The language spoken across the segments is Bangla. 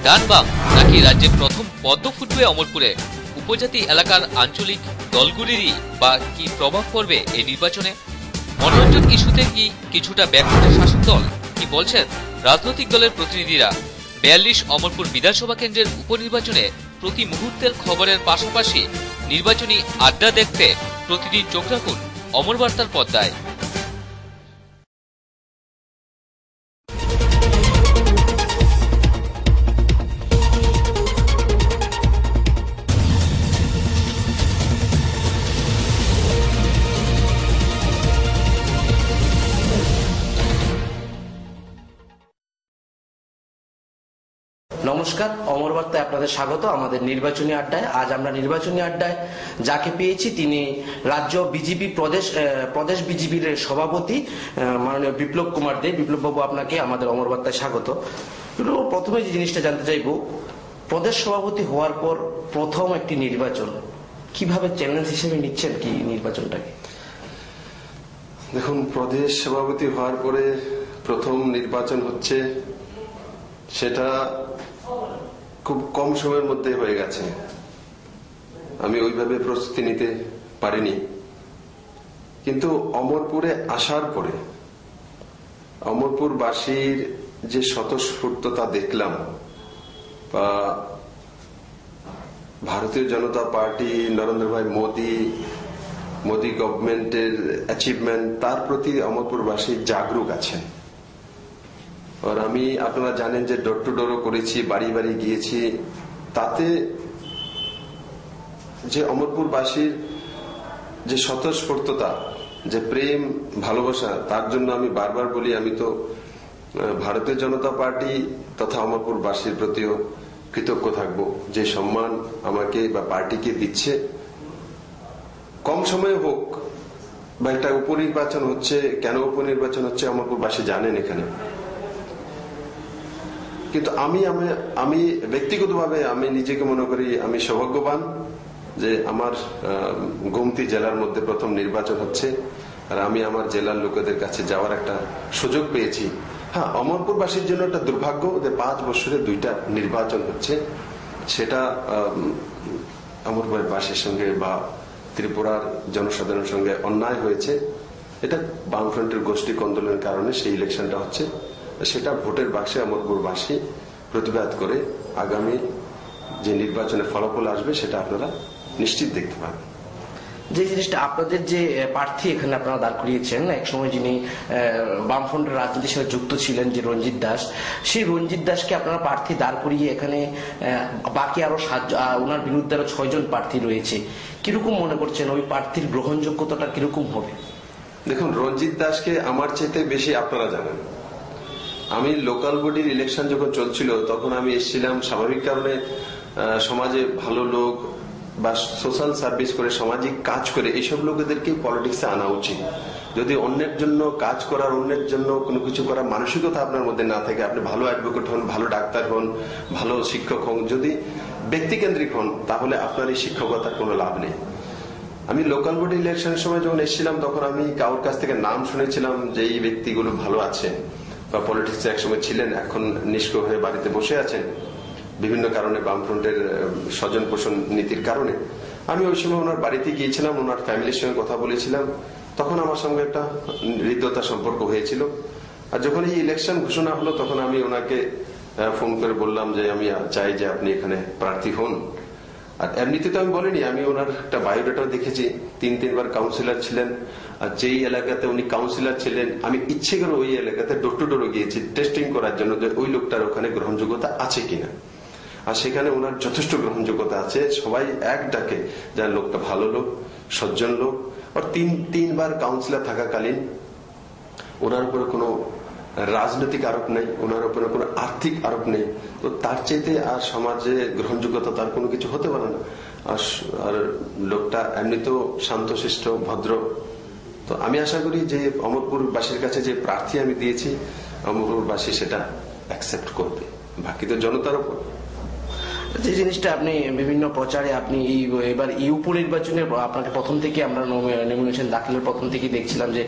ডান বাম নাকি রাজ্যে প্রথম পদ্ম ফুটবে অমরপুরে? উপজাতি এলাকার আঞ্চলিক দলগুলিরই বা কি প্রভাব পড়বে এই নির্বাচনে? মনোরঞ্জন ইস্যুতে কি কিছুটা ব্যাকফুটে শাসক দল? কি বলছেন রাজনৈতিক দলের প্রতিনিধিরা? ৪২ অমরপুর বিধানসভা কেন্দ্রের উপনির্বাচনে প্রতি মুহূর্তের খবরের পাশাপাশি নির্বাচনী আড্ডা দেখতে প্রতিদিন চোখ রাখুন অমর বার্তার পর্দায়। নমস্কার, অমর বার্তায় আপনাদের স্বাগত। আমাদের নির্বাচনী আড্ডায় আজ আমরা নির্বাচনী আড্ডায় যাকে পেয়েছি তিনি রাজ্য বিজেপি প্রদেশ বিজেপির সভাপতি মাননীয় বিপ্লব কুমার দে। বিপ্লব বাবু, আপনাকে আমাদের অমর বার্তায় স্বাগত। প্রথমে যে জিনিসটা জানতে চাইবো, প্রদেশ সভাপতি হওয়ার পর প্রথম একটি নির্বাচন কিভাবে চ্যালেঞ্জ হিসেবে নিচ্ছেন কি নির্বাচনটাকে? দেখুন, প্রদেশ সভাপতি হওয়ার পরে প্রথম নির্বাচন হচ্ছে, সেটা খুব কম সময়ের মধ্যে হয়ে গেছে। আমি ওইভাবে প্রস্তুতি নিতে পারিনি, কিন্তু অমরপুরে আসার পরে অমরপুরবাসীর যে স্বতঃস্ফূর্ততা দেখলাম, বা ভারতীয় জনতা পার্টি, নরেন্দ্র ভাই মোদী গভর্নমেন্টের অ্যাচিভমেন্ট, তার প্রতি অমরপুরবাসী জাগরুক আছেন। আর আমি, আপনারা জানেন যে ডোর টু ডোরও করেছি, বাড়ি বাড়ি গিয়েছি, তাতে যে অমরপুরবাসীর যে স্বতঃস্ফূর্ততা, যে প্রেম ভালোবাসা, তার জন্য আমি বারবার বলি, আমি তো ভারতীয় জনতা পার্টি তথা অমরপুরবাসীর প্রতিও কৃতজ্ঞ থাকবো, যে সম্মান আমাকে বা পার্টিকে দিচ্ছে। কম সময়ে হোক বা একটা উপনির্বাচন হচ্ছে, কেন উপনির্বাচন হচ্ছে অমরপুরবাসী জানেন এখানে। কিন্তু আমি ব্যক্তিগতভাবে আমি নিজেকে মনে করি আমি সৌভাগ্যবান যে আমার গোমতী জেলার মধ্যে প্রথম নির্বাচন হচ্ছে, আর আমি আমার জেলার লোকেদের কাছে যাওয়ার একটা সুযোগ পেয়েছি। হ্যাঁ, অমরপুরবাসীর জন্য একটা দুর্ভাগ্য যে 5 বছরে 2টা নির্বাচন হচ্ছে, সেটা অমরপুরবাসীর সঙ্গে বা ত্রিপুরার জনসাধারণের সঙ্গে অন্যায় হয়েছে। এটা বামফ্রন্টের গোষ্ঠী কন্দলের কারণে সেই ইলেকশনটা হচ্ছে, সেটা ভোটের বাক্সে অমরপুরবাসী প্রতিবাদ করে আগামী যে নির্বাচনের ফলাফল আসবে সেটা আপনারা নিশ্চিত দেখতে পাবেন। যে জিনিসটা, আপনাদের যে প্রার্থী এখানে আপনারা দাঁড় করিয়েছেন, একসময় যিনি বামফ্রন্টের রাজনীতির সাথে যুক্ত ছিলেন, যে রঞ্জিত দাস, সেই রঞ্জিত দাসকে আপনারা প্রার্থী দাঁড় করিয়ে এখানে বাকি আরো ওনার বিরুদ্ধে আরো 6 জন প্রার্থী রয়েছে, কিরকম মনে করছেন ওই প্রার্থীর গ্রহণযোগ্যতাটা কিরকম হবে? দেখুন, রঞ্জিত দাসকে আমার চাইতে বেশি আপনারা জানেন। আমি লোকাল বডির ইলেকশন যখন চলছিল তখন আমি এসেছিলাম, স্বাভাবিক কারণে সমাজে ভালো লোক বা সোশ্যাল সার্ভিস করে, সামাজিক কাজ করে, এইসব লোকেদেরকে পলিটিক্সে আনা উচিত। যদি অন্যের জন্য কাজ করার, অন্যের জন্য কোনো কিছু করার মানসিকতা আপনার মধ্যে না থাকে, আপনি ভালো অ্যাডভোকেট হন, ভালো ডাক্তার হন, ভালো শিক্ষক হন, যদি ব্যক্তিকেন্দ্রিক হন, তাহলে আপনার এই শিক্ষকতার কোনো লাভ নেই। আমি লোকাল বডি ইলেকশনের সময় যখন এসেছিলাম তখন আমি কারোর কাছ থেকে নাম শুনেছিলাম যে এই ব্যক্তিগুলো ভালো আছে বা পলিটিক্সে একসময় ছিলেন, এখন নিষ্ক্রিয় হয়ে বাড়িতে বসে আছেন বিভিন্ন কারণে, বামফ্রন্টের স্বজন পোষণ নীতির কারণে। আমি ওই সময় ওনার বাড়িতে গিয়েছিলাম, ওনার ফ্যামিলির সঙ্গে কথা বলেছিলাম, তখন আমার সঙ্গে একটা হৃদ্যতা সম্পর্ক হয়েছিল। আর যখন এই ইলেকশন ঘোষণা হলো তখন আমি ওনাকে ফোন করে বললাম যে আমি চাই যে আপনি এখানে প্রার্থী হন। আর এমনিতে তো আমি বলিনি, আমি ওনার একটা বায়োডাটাও দেখেছি, 3-3বার কাউন্সিলর ছিলেন। আর যেই এলাকাতে উনি কাউন্সিলর ছিলেন, আমি ইচ্ছে করে ওই এলাকাতে ডোর টু ডোর গিয়েছি টেস্টিং করার জন্য যে ওই লোকটার ওখানে গ্রহণযোগ্যতা আছে কিনা। আর সেখানে ওনার যথেষ্ট গ্রহণযোগ্যতা আছে, সবাই এক ডাকে যার লোকটা ভালো লোক, সজ্জন লোক। আর 3বার কাউন্সিলর থাকাকালীন ওনার উপরে কোনো রাজনৈতিক আরোপ নেই, ওনার উপরে কোনো আর্থিক আরোপ নেই, তো তার চাইতে আর সমাজে গ্রহণযোগ্যতা তার কোনো কিছু হতে পারে না। আর লোকটা এমনিতেও শান্তশিষ্ট, ভদ্র। তো আমি আশা করি যে অমরপুরবাসীর কাছে যে প্রার্থী আমি দিয়েছি, অমরপুরবাসী সেটা অ্যাকসেপ্ট করবে, বাকি তো জনতার উপর। যে জিনিসটা আপনি বিভিন্ন প্রচারে আপনি এবার এই উপনির্বাচনে আপনাকে প্রথম থেকে আমরা নমিনেশন দাখিলের প্রথম থেকেই দেখছিলাম যে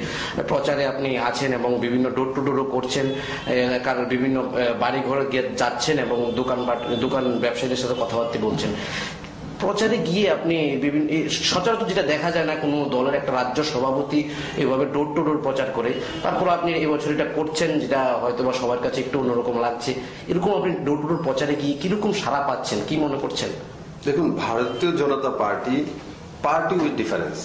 প্রচারে আপনি আছেন এবং বিভিন্ন ডোর টু ডোরও করছেন, কারণ বিভিন্ন বাড়ি ঘরে যাচ্ছেন এবং দোকান ব্যবসায়ীদের সাথে কথাবার্তা বলছেন। প্রচারে গিয়ে আপনি বিভিন্ন সচরাচর যেটা দেখা যায় না কোনো দলের একটা রাজ্য সভাপতি এভাবে ডোর টু ডোর প্রচার করে, তারপর আপনি এবছর এটা করছেন যেটা হয়তো বা সবার কাছে একটু অন্যরকম লাগছে। এরকম আপনি ডোর টু ডোর প্রচারে গিয়ে কিরকম সাড়া পাচ্ছেন, কি মনে করছেন? দেখুন, ভারতীয় জনতা পার্টি উইথ ডিফারেন্স।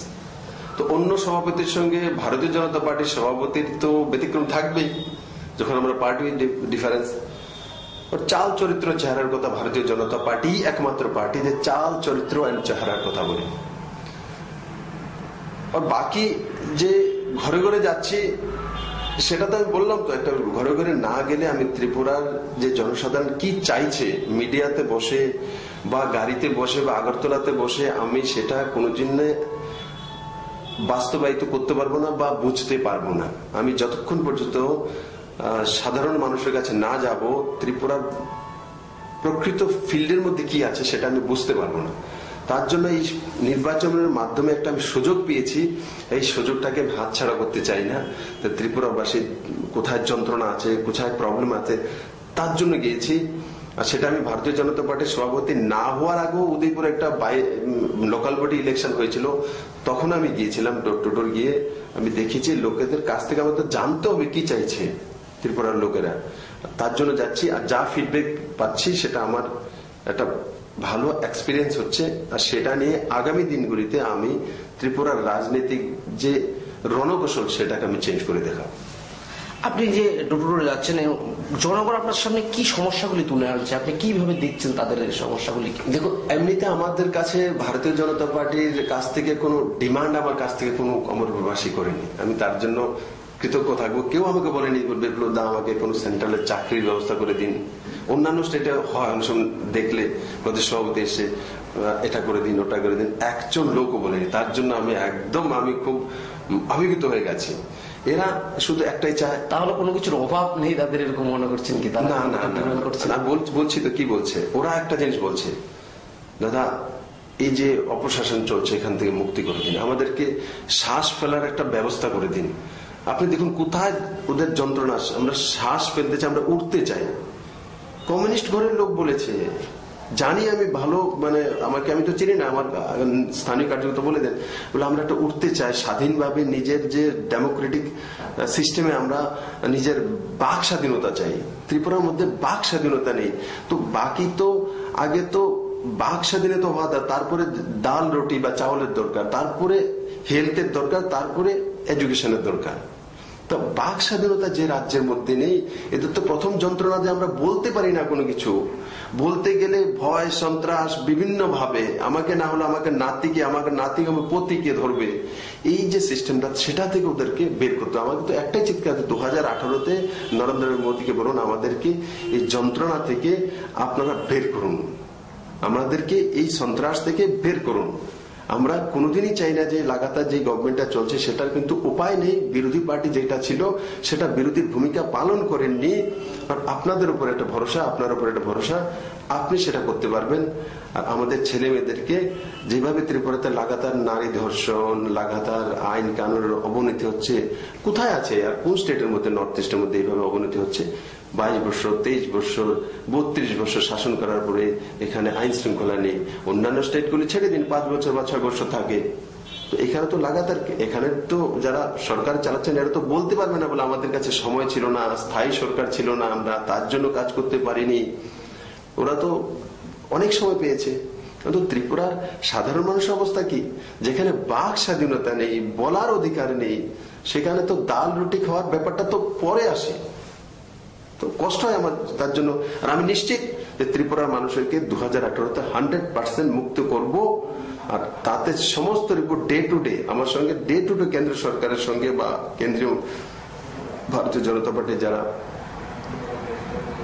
তো অন্য সভাপতির সঙ্গে ভারতীয় জনতা পার্টির সভাপতির তো ব্যতিক্রম থাকবেই যখন আমরা পার্টি উইথ ডিফারেন্স। চাল চরিত্র চেহারার কথা ভারতীয় জনতা পার্টি একমাত্র পার্টি যে চাল চরিত্র এন্ড চেহারার কথা বলি। আর বাকি যে ঘরে ঘরে যাচ্ছি সেটা তো আমি বললাম, তো একটা ঘরে ঘরে না গেলে আমি ত্রিপুরার যে জনসাধারণ কি চাইছে মিডিয়াতে বসে বা গাড়িতে বসে বা আগরতলাতে বসে আমি সেটা কোনোদিন বাস্তবায়িত করতে পারবো না বা বুঝতে পারবো না। আমি যতক্ষণ পর্যন্ত সাধারণ মানুষের কাছে না যাব, ত্রিপুরার প্রকৃত ফিল্ডের মধ্যে কি আছে সেটা আমি বুঝতে পারবো না। তার জন্য এই নির্বাচনের মাধ্যমে একটা আমি সুযোগ পেয়েছি, এই সুযোগটাকে হাতছাড়া করতে চাই না। ত্রিপুরাবাসী কোথায় যন্ত্রণা আছে, কোথায় প্রবলেম আছে, তার জন্য গিয়েছি। আর সেটা আমি ভারতীয় জনতা পার্টির সভাপতি না হওয়ার আগেও উদয়পুরে একটা লোকাল বডি ইলেকশন হয়েছিল, তখন আমি গিয়েছিলাম ডোর টু ডোর গিয়ে। আমি দেখেছি লোকেদের কাছ থেকে আমাদের জানতে হবে কি চাইছে ত্রিপুরার লোকেরা, তার জন্য যাচ্ছি। আর যা ফিডব্যাক পাচ্ছি সেটা আমার একটা ভালো এক্সপিরিয়েন্স হচ্ছে। আর সেটা নিয়ে আগামী দিনগুলিতে আমি ত্রিপুরার রাজনৈতিক যে রণকৌশল সেটাকে আমি চেঞ্জ করে দেখাবো। আপনি যে ডোর টু ডোর যাচ্ছেন, জনগণ আপনার সামনে কি সমস্যাগুলি তুলে আনছে, আপনি কিভাবে দেখছেন তাদের সমস্যাগুলি? দেখো, এমনিতে আমাদের কাছে ভারতীয় জনতা পার্টির কাছ থেকে কোনো ডিমান্ড আমার কাছ থেকে কোনো অমরবাসী করেনি। আমি তার জন্য কৃতজ্ঞ থাকবো। কেউ আমাকে বলেনি বিপ্লব দা আমাকে কোনো সেন্ট্রালের চাকরির ব্যবস্থা করে দিন। অন্যান্য স্টেটে হয় দেখলে প্রদেশ সভাপতি এসে এটা করে দিন ওটা করে দিন, একজন লোকও বলেনি। তার জন্য আমি খুব অভিভূত হয়ে গেছি। এরা শুধু একটাই চায়। তাহলে কোনো কিছুর অভাব নেই তাদের, এরকম মনে করছেন কি? না না না, বলছি তো কি বলছে ওরা, একটা জিনিস বলছে, দাদা এই যে অপশাসন চলছে এখান থেকে মুক্তি করে দিন, আমাদেরকে শ্বাস ফেলার একটা ব্যবস্থা করে দিন। আপনি দেখুন কোথায় ওদের যন্ত্রণা, আমরা শ্বাস ফেলতে চাই, আমরা উঠতে চাই। কমিউনিস্ট ঘরের লোক বলেছে, জানি আমি ভালো, মানে আমি তো চিনি না, আমার স্থানীয় কার্যকর্তা বলে দেন, বলে আমরা একটা উঠতে চাই স্বাধীনভাবে, নিজের যে ডেমোক্রেটিক সিস্টেমে আমরা নিজের বাক স্বাধীনতা চাই। ত্রিপুরার মধ্যে বাক স্বাধীনতা নেই। তো বাকি তো আগে তো বাক স্বাধীনতা হওয়া, তারপরে ডাল রুটি বা চাউলের দরকার, তারপরে হেলথের দরকার, তারপরে এডুকেশনের দরকার। তো বাক স্বাধীনতা যে রাজ্যের মধ্যে নেই, এদের তো প্রথম যন্ত্রণা যে আমরা বলতে পারি না কোনো কিছু। বলতে গেলে ভয় সন্ত্রাস বিভিন্ন ভাবে, আমাকে না হলে আমাকে নাতিকে আমি পতিকে ধরবে, এই যে সিস্টেমটা, সেটা থেকে ওদেরকে বের করতে। আমাকে তো একটাই চিৎকার, 2018-তে নরেন্দ্র মোদীকে বলুন আমাদেরকে এই যন্ত্রণা থেকে আপনারা বের করুন, আমাদেরকে এই সন্ত্রাস থেকে বের করুন। আমরা কোনোদিনই চাই না যে লাগাতার যে গভর্নমেন্টটা চলছে সেটার কিন্তু উপায় নেই। বিরোধী পার্টি যেটা ছিল সেটা বিরোধীর ভূমিকা পালন করেননি। আর আপনাদের উপর একটা ভরসা, আপনার উপর একটা ভরসা, আপনি সেটা করতে পারবেন। আর আমাদের ছেলে মেয়েদেরকে যেভাবে ত্রিপুরাতে লাগাতার নারী ধর্ষণ, লাগাতার আইন কানুনের অবনতি হচ্ছে, কোথায় আছে আর কোন স্টেটের মধ্যে, নর্থ ইস্টের মধ্যে এইভাবে অবনতি হচ্ছে? 22 বছর 23 বছর 32 বছর শাসন করার পরে এখানে আইন শৃঙ্খলা নেই। অন্যান্য স্টেটগুলি ছেড়ে দিন 5 বছর বা 6 বছর থাকে। তো এখানে তো লাগাতার, এখানে তো যারা সরকার চালাচ্ছেন এরা তো বলতে পারবে না বলে আমাদের কাছে সময় ছিল না, স্থায়ী সরকার ছিল না, আমরা তার জন্য কাজ করতে পারিনি। ওরা তো অনেক সময় পেয়েছে। কিন্তু ত্রিপুরার সাধারণ মানুষের অবস্থা কি? যেখানে বাক স্বাধীনতা নেই, বলার অধিকার নেই, সেখানে তো ডাল রুটি খাওয়ার ব্যাপারটা তো পরে আসে। তো কষ্ট হয় আমার তার জন্য। আর আমি নিশ্চিত যে ত্রিপুরার মানুষকে 2018-তে 100% মুক্ত করব। আর তাতে সমস্ত রিপোর্ট ডে টু ডে আমার সঙ্গে, ডে টু ডে কেন্দ্র সরকারের সঙ্গে বা কেন্দ্রীয় ভারতীয় জনতা পার্টির যারা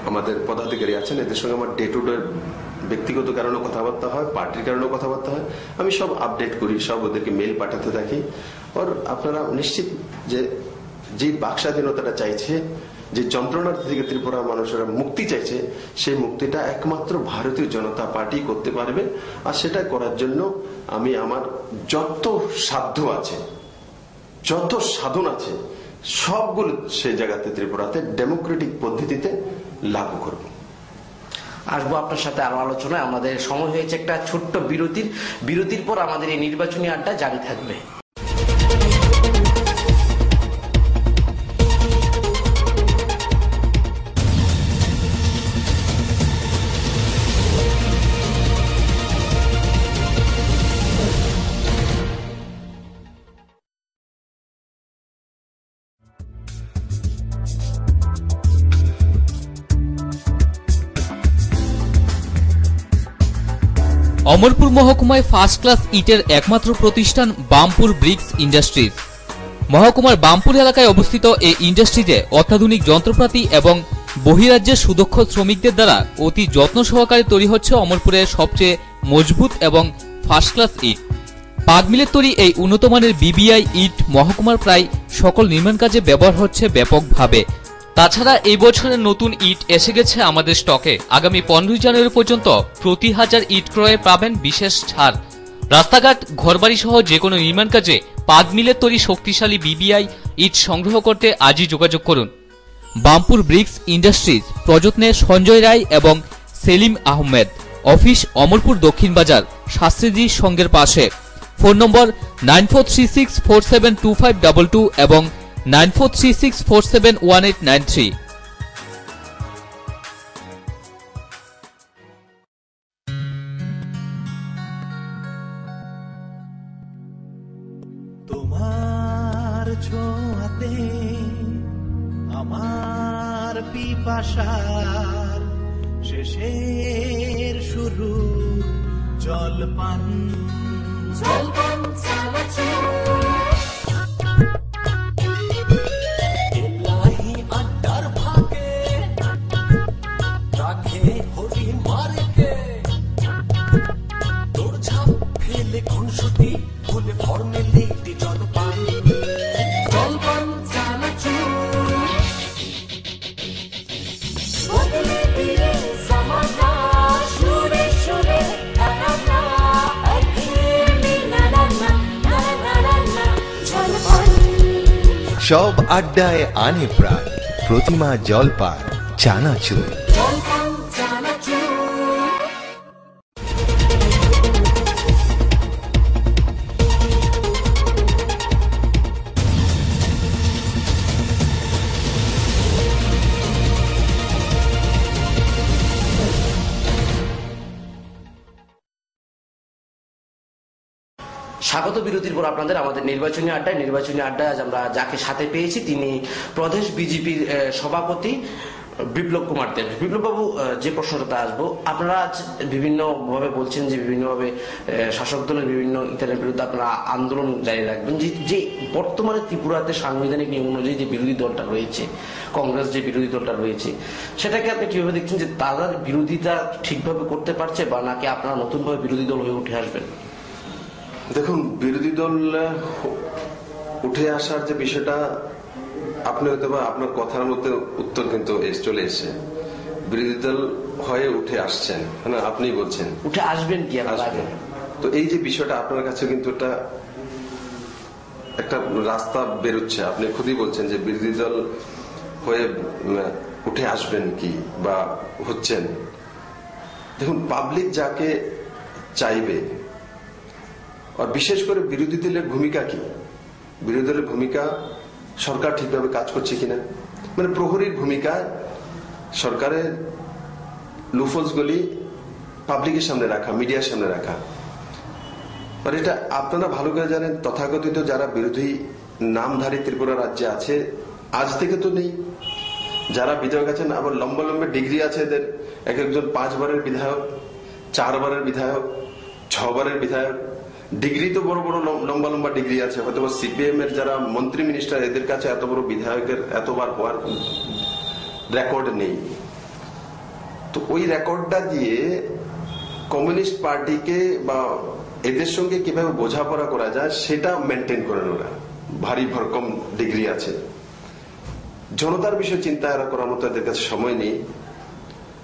আমাদের পদাধিকারী আছেন এদের সঙ্গে আমার ডে টু ডে ব্যক্তিগত কারণে কথাবার্তা হয়, পার্টির কারণে কথাবার্তা হয়। আমি সব আপডেট করি, সব ওদেরকে মেল পাঠাতে থাকি। আর আপনারা নিশ্চিত যে বাক স্বাধীনতাটা চাইছে, যে যন্ত্রণার থেকে ত্রিপুরার মানুষেরা মুক্তি চাইছে, সেই মুক্তিটা একমাত্র ভারতীয় জনতা পার্টি করতে পারবে। আর সেটা করার জন্য আমি আমার যত সাধ্য আছে, যত সাধন আছে, সবগুলো সেই জায়গাতে ত্রিপুরাতে ডেমোক্রেটিক পদ্ধতিতে লাগু করব। আসবো আপনার সাথে আরো আলোচনায়। আমাদের সময় হয়েছে একটা ছোট্ট বিরতির পর আমাদের এই নির্বাচনী আড্ডা জারি থাকবে। অমরপুর মহকুমায় ফার্স্ট ক্লাস ইটের একমাত্র প্রতিষ্ঠান বামপুর ব্রিক্স ইন্ডাস্ট্রিজ। মহকুমার বামপুর এলাকায় অবস্থিত এই ইন্ডাস্ট্রিজে অত্যাধুনিক যন্ত্রপাতি এবং বহিরাজ্যের সুদক্ষ শ্রমিকদের দ্বারা অতি যত্ন সহকারে তৈরি হচ্ছে অমরপুরের সবচেয়ে মজবুত এবং ফার্স্ট ক্লাস ইট। পাগ মিলের তৈরি এই উন্নতমানের বিবিআই ইট মহকুমার প্রায় সকল নির্মাণ কাজে ব্যবহার হচ্ছে ব্যাপকভাবে। তাছাড়া এই বছরের নতুন ইট এসে গেছে আমাদের স্টকে। আগামী 15 জানুয়ারি পর্যন্ত প্রতি 1000 ইট ক্রয়ে পাবেন বিশেষ ছাড়। রাস্তাঘাট, ঘরবাড়ি সহ যে কোনো নির্মাণ কাজে পাগ মিলের তৈরি শক্তিশালী বিবিআই ইট সংগ্রহ করতে আজই যোগাযোগ করুন। বামপুর ব্রিক্স ইন্ডাস্ট্রিজ, প্রযত্নে সঞ্জয় রায় এবং সেলিম আহমেদ। অফিস অমরপুর দক্ষিণ বাজার, শাস্ত্রীজি সঙ্গের পাশে। ফোন নম্বর 9436472522 এবং 9436471893। তোমার ছোঁয়াতে আমার পিপাসার শেষের শুরু জলপান এলাহি আড্ডার ভাগে রাখে হরি মার্কে তোর ছাপ ফেলে খুনসুটি ভুলে ফর্মেলিটি জলপান চানাচুর বদলে দিলে জামানা সুরে সুরে না সব আড্ডায় আনে প্রাণ প্রতিমা জলপান চানাচুর। স্বাগত বিরতির পর আপনাদের আমাদের নির্বাচনী আড্ডায় আজ আমরা যাকে সাথে পেয়েছি তিনি প্রদেশ বিজেপির সভাপতি বিপ্লব কুমার দেব। বিপ্লব বাবু, যে প্রশ্নটা আসবো, আপনারা আজ বিভিন্ন ভাবে বলছেন যে বিভিন্নভাবে শাসক দলের বিভিন্ন ইত্যাদির বিরুদ্ধে আপনারা আন্দোলন জারি রাখবেন। যে বর্তমানে ত্রিপুরাতে সাংবিধানিক নিয়ম অনুযায়ী যে বিরোধী দলটা রয়েছে, কংগ্রেস যে বিরোধী দলটা রয়েছে, সেটাকে আপনি কিভাবে দেখছেন যে তারা বিরোধিতা ঠিকভাবে করতে পারছে, বা নাকি আপনারা নতুনভাবে বিরোধী দল হয়ে উঠে আসবেন? দেখুন, বিরোধী দল উঠে আসার যে বিষয়টা, আপনি হয়তো বা আপনার কথার মধ্যে উত্তর কিন্তু চলে এসে বিরোধী দল হয়ে উঠে আসছেন, হ্যাঁ, আপনি বলছেন উঠে আসবেন কি আসবেন। তো এই যে বিষয়টা আপনার কাছে কিন্তু একটা রাস্তা বেরোচ্ছে। আপনি খুবই বলছেন যে বিরোধী দল হয়ে উঠে আসবেন কি বা হচ্ছেন। দেখুন, পাবলিক যাকে চাইবে, আর বিশেষ করে বিরোধী দলের ভূমিকা কি, বিরোধী দলের ভূমিকা সরকার ঠিকভাবে কাজ করছে কিনা, মানে প্রহরীর ভূমিকা সরকারের লুফলস গুলি পাবলিকের সামনে রাখা, মিডিয়ার সামনে রাখা। আর এটা আপনারা ভালো করে জানেন, তথাকথিত যারা বিরোধী নামধারী ত্রিপুরা রাজ্যে আছে, আজ থেকে তো নেই। যারা বিধায়ক আছেন, আবার লম্বা লম্বা ডিগ্রি আছে এদের। একজন 5 বারের বিধায়ক, 4 বারের বিধায়ক, 6 বারের বিধায়ক। ডিগ্রি তো বড় বড় লম্বা লম্বা ডিগ্রি আছে। হয়তো সিপিএম এর যারা মন্ত্রী মিনিস্টার, এদের কাছে এত বড় বিধায়কের এতবার হওয়ার রেকর্ড নেই। তো ওই রেকর্ডটা দিয়ে কমিউনিস্ট পার্টিকে বা এদের সঙ্গে কিভাবে বোঝাপড়া করা যায় সেটা মেনটেন করেন ওরা। ভারী ভরকম ডিগ্রি আছে। জনতার বিষয়ে চিন্তা করার মতো এদের কাছে সময় নেই।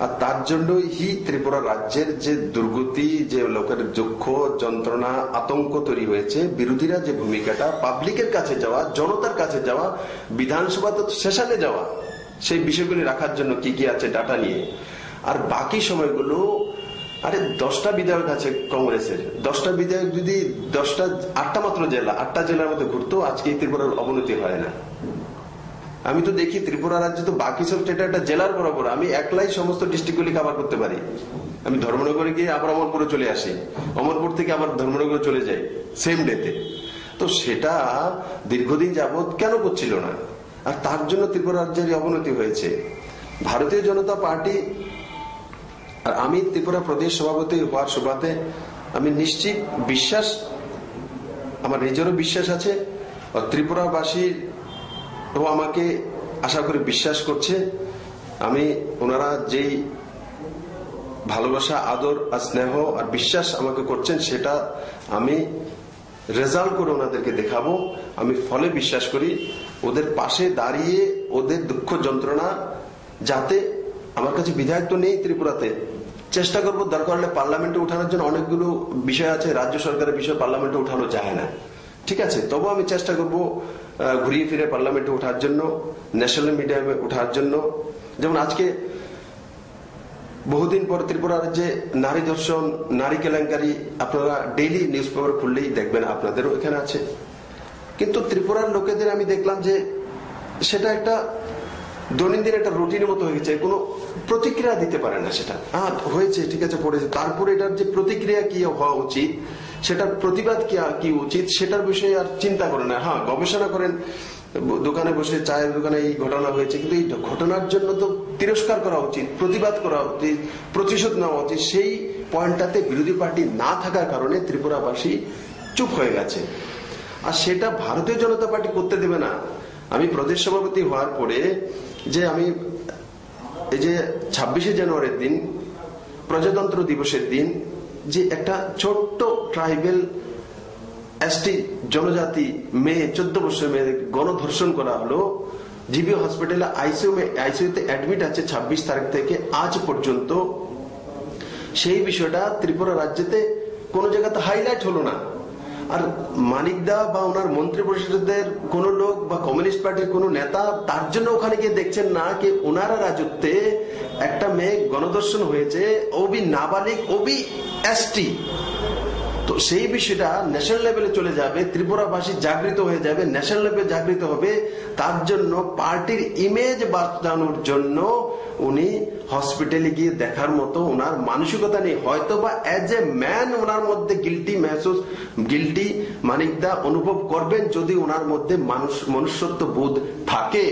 আর তার জন্যই ত্রিপুরা রাজ্যের যে দুর্গতি, যে লোকের দুঃখ যন্ত্রণা আতঙ্ক তৈরি হয়েছে, বিরোধীরা যে ভূমিকাটা, পাবলিকের কাছে যাওয়া, জনতার কাছে যাওয়া, বিধানসভাতে সেশনে যাওয়া, সেই বিষয়গুলি রাখার জন্য কি কি আছে ডাটা নিয়ে, আর বাকি সময়গুলো আরে 10টা বিধায়ক আছে কংগ্রেসের, 10টা বিধায়ক যদি 8টা মাত্র জেলা, 8টা জেলার মধ্যে ঘুরতো, আজকে ত্রিপুরার অবনতি হয় না। আমি তো দেখি ত্রিপুরা রাজ্যে তো বাকি সব স্টেটে একটা জেলার বরাবর আমি একলাই সমস্ত ডিস্ট্রিক্টগুলি কভার করতে পারি। আমি ধর্মনগরে গিয়ে আবার অমরপুরে চলে আসি, অমরপুর থেকে আবার ধর্মনগরে চলে যাই সেম ডেতে। তো সেটা দীর্ঘদিন যাবৎ কেন করছিল না? আর তার জন্য ত্রিপুরা রাজ্যের অবনতি হয়েছে। ভারতীয় জনতা পার্টি আর আমি ত্রিপুরা প্রদেশ সভাপতি হওয়ার সুবাদে আমি নিশ্চিত বিশ্বাস, আমার নিজেরও বিশ্বাস আছে, আর ত্রিপুরাবাসীর ও আমাকে আশা করি বিশ্বাস করছে। আমি ওনারা যেই ভালোবাসা, আদর আর স্নেহ আর বিশ্বাস আমাকে করছেন, সেটা আমি রেজাল্ট করে ওনাদেরকে দেখাবো। আমি ফলে বিশ্বাস করি ওদের পাশে দাঁড়িয়ে ওদের দুঃখ যন্ত্রণা, যাতে আমার কাছে বিধায়ক তো নেই ত্রিপুরাতে, চেষ্টা করবো দরকার হলে পার্লামেন্টে উঠানোর জন্য। অনেকগুলো বিষয় আছে রাজ্য সরকারের বিষয়, পার্লামেন্টে উঠানো যায় না, ঠিক আছে, তবু আমি চেষ্টা করব ঘুরিয়ে ফিরে পার্লামেন্টে ওঠার জন্য, ন্যাশনাল মিডিয়ামে ওঠার জন্য। যেমন আজকে বহুদিন পর ত্রিপুরা রাজ্যে নারী ধর্ষণ, নারী কেলেঙ্কারি আপনারা ডেইলি নিউজ পেপার খুললেই দেখবেন, আপনাদেরও এখানে আছে। কিন্তু ত্রিপুরার লোকেদের আমি দেখলাম যে সেটা একটা দৈনন্দিন একটা রুটিনের মতো হয়ে গেছে, কোনো প্রতিক্রিয়া দিতে পারে না। সেটা হয়েছে, ঠিক আছে, পড়েছে, তারপরে এটার যে প্রতিক্রিয়া কি হওয়া উচিত, সেটার প্রতিবাদ কি উচিত, সেটার বিষয়ে আর চিন্তা করে না। হ্যাঁ, গবেষণা করেন, দোকানে বসে চায়ের দোকানে এই ঘটনা হয়েছে, কিন্তু এই ঘটনার জন্য তো তিরস্কার করা উচিত, প্রতিবাদ করা উচিত, প্রতিশোধ নেওয়া উচিত। সেই পয়েন্টটাতে বিরোধী পার্টি না থাকার কারণে ত্রিপুরাবাসী চুপ হয়ে গেছে, আর সেটা ভারতীয় জনতা পার্টি করতে দেবে না। আমি প্রদেশ সভাপতি হওয়ার পরে যে আমি এই যে 26শে জানুয়ারির দিন, প্রজাতন্ত্র দিবসের দিন, যে একটা ছোট্ট ট্রাইবেল এসটি জনজাতি মেয়ে, 14 বছরের মেয়ে গণধর্ষণ করা হলো, জিবি হসপিটালে আইসিইউতে অ্যাডমিট আছে 26 তারিখ থেকে আজ পর্যন্ত। সেই বিষয়টা ত্রিপুরা রাজ্যেতে কোন জায়গাতে হাইলাইট হলো না। আর মানিকদা বা ওনার মন্ত্রী পরিষদের কোন লোক বা কমিউনিস্ট পার্টির কোন নেতা তার জন্য ওখানে গিয়ে দেখছেন না কি ওনারা রাজত্বে একটা মেয়ে গণধর্ষণ হয়েছে, ওবি নাবালিক, ওবি এসটি। তো সেই বিষয়টা ন্যাশনাল লেভেলে চলে যাবে, ত্রিপুরাবাসী জাগৃত হয়ে যাবে, ন্যাশনাল লেভেলে জাগৃত হবে। তার জন্য পার্টির ইমেজ বাঁচানোর জন্য উনি হসপিটালে গিয়ে দেখার মতো ওনার মানসিকতা নেই। হয়তো বা এজ এ ম্যান ওনার মধ্যে গিল্টি মানিকদা অনুভব করবেন, যদি ওনার মধ্যে মনুষ্যত্ব বোধ থাকে।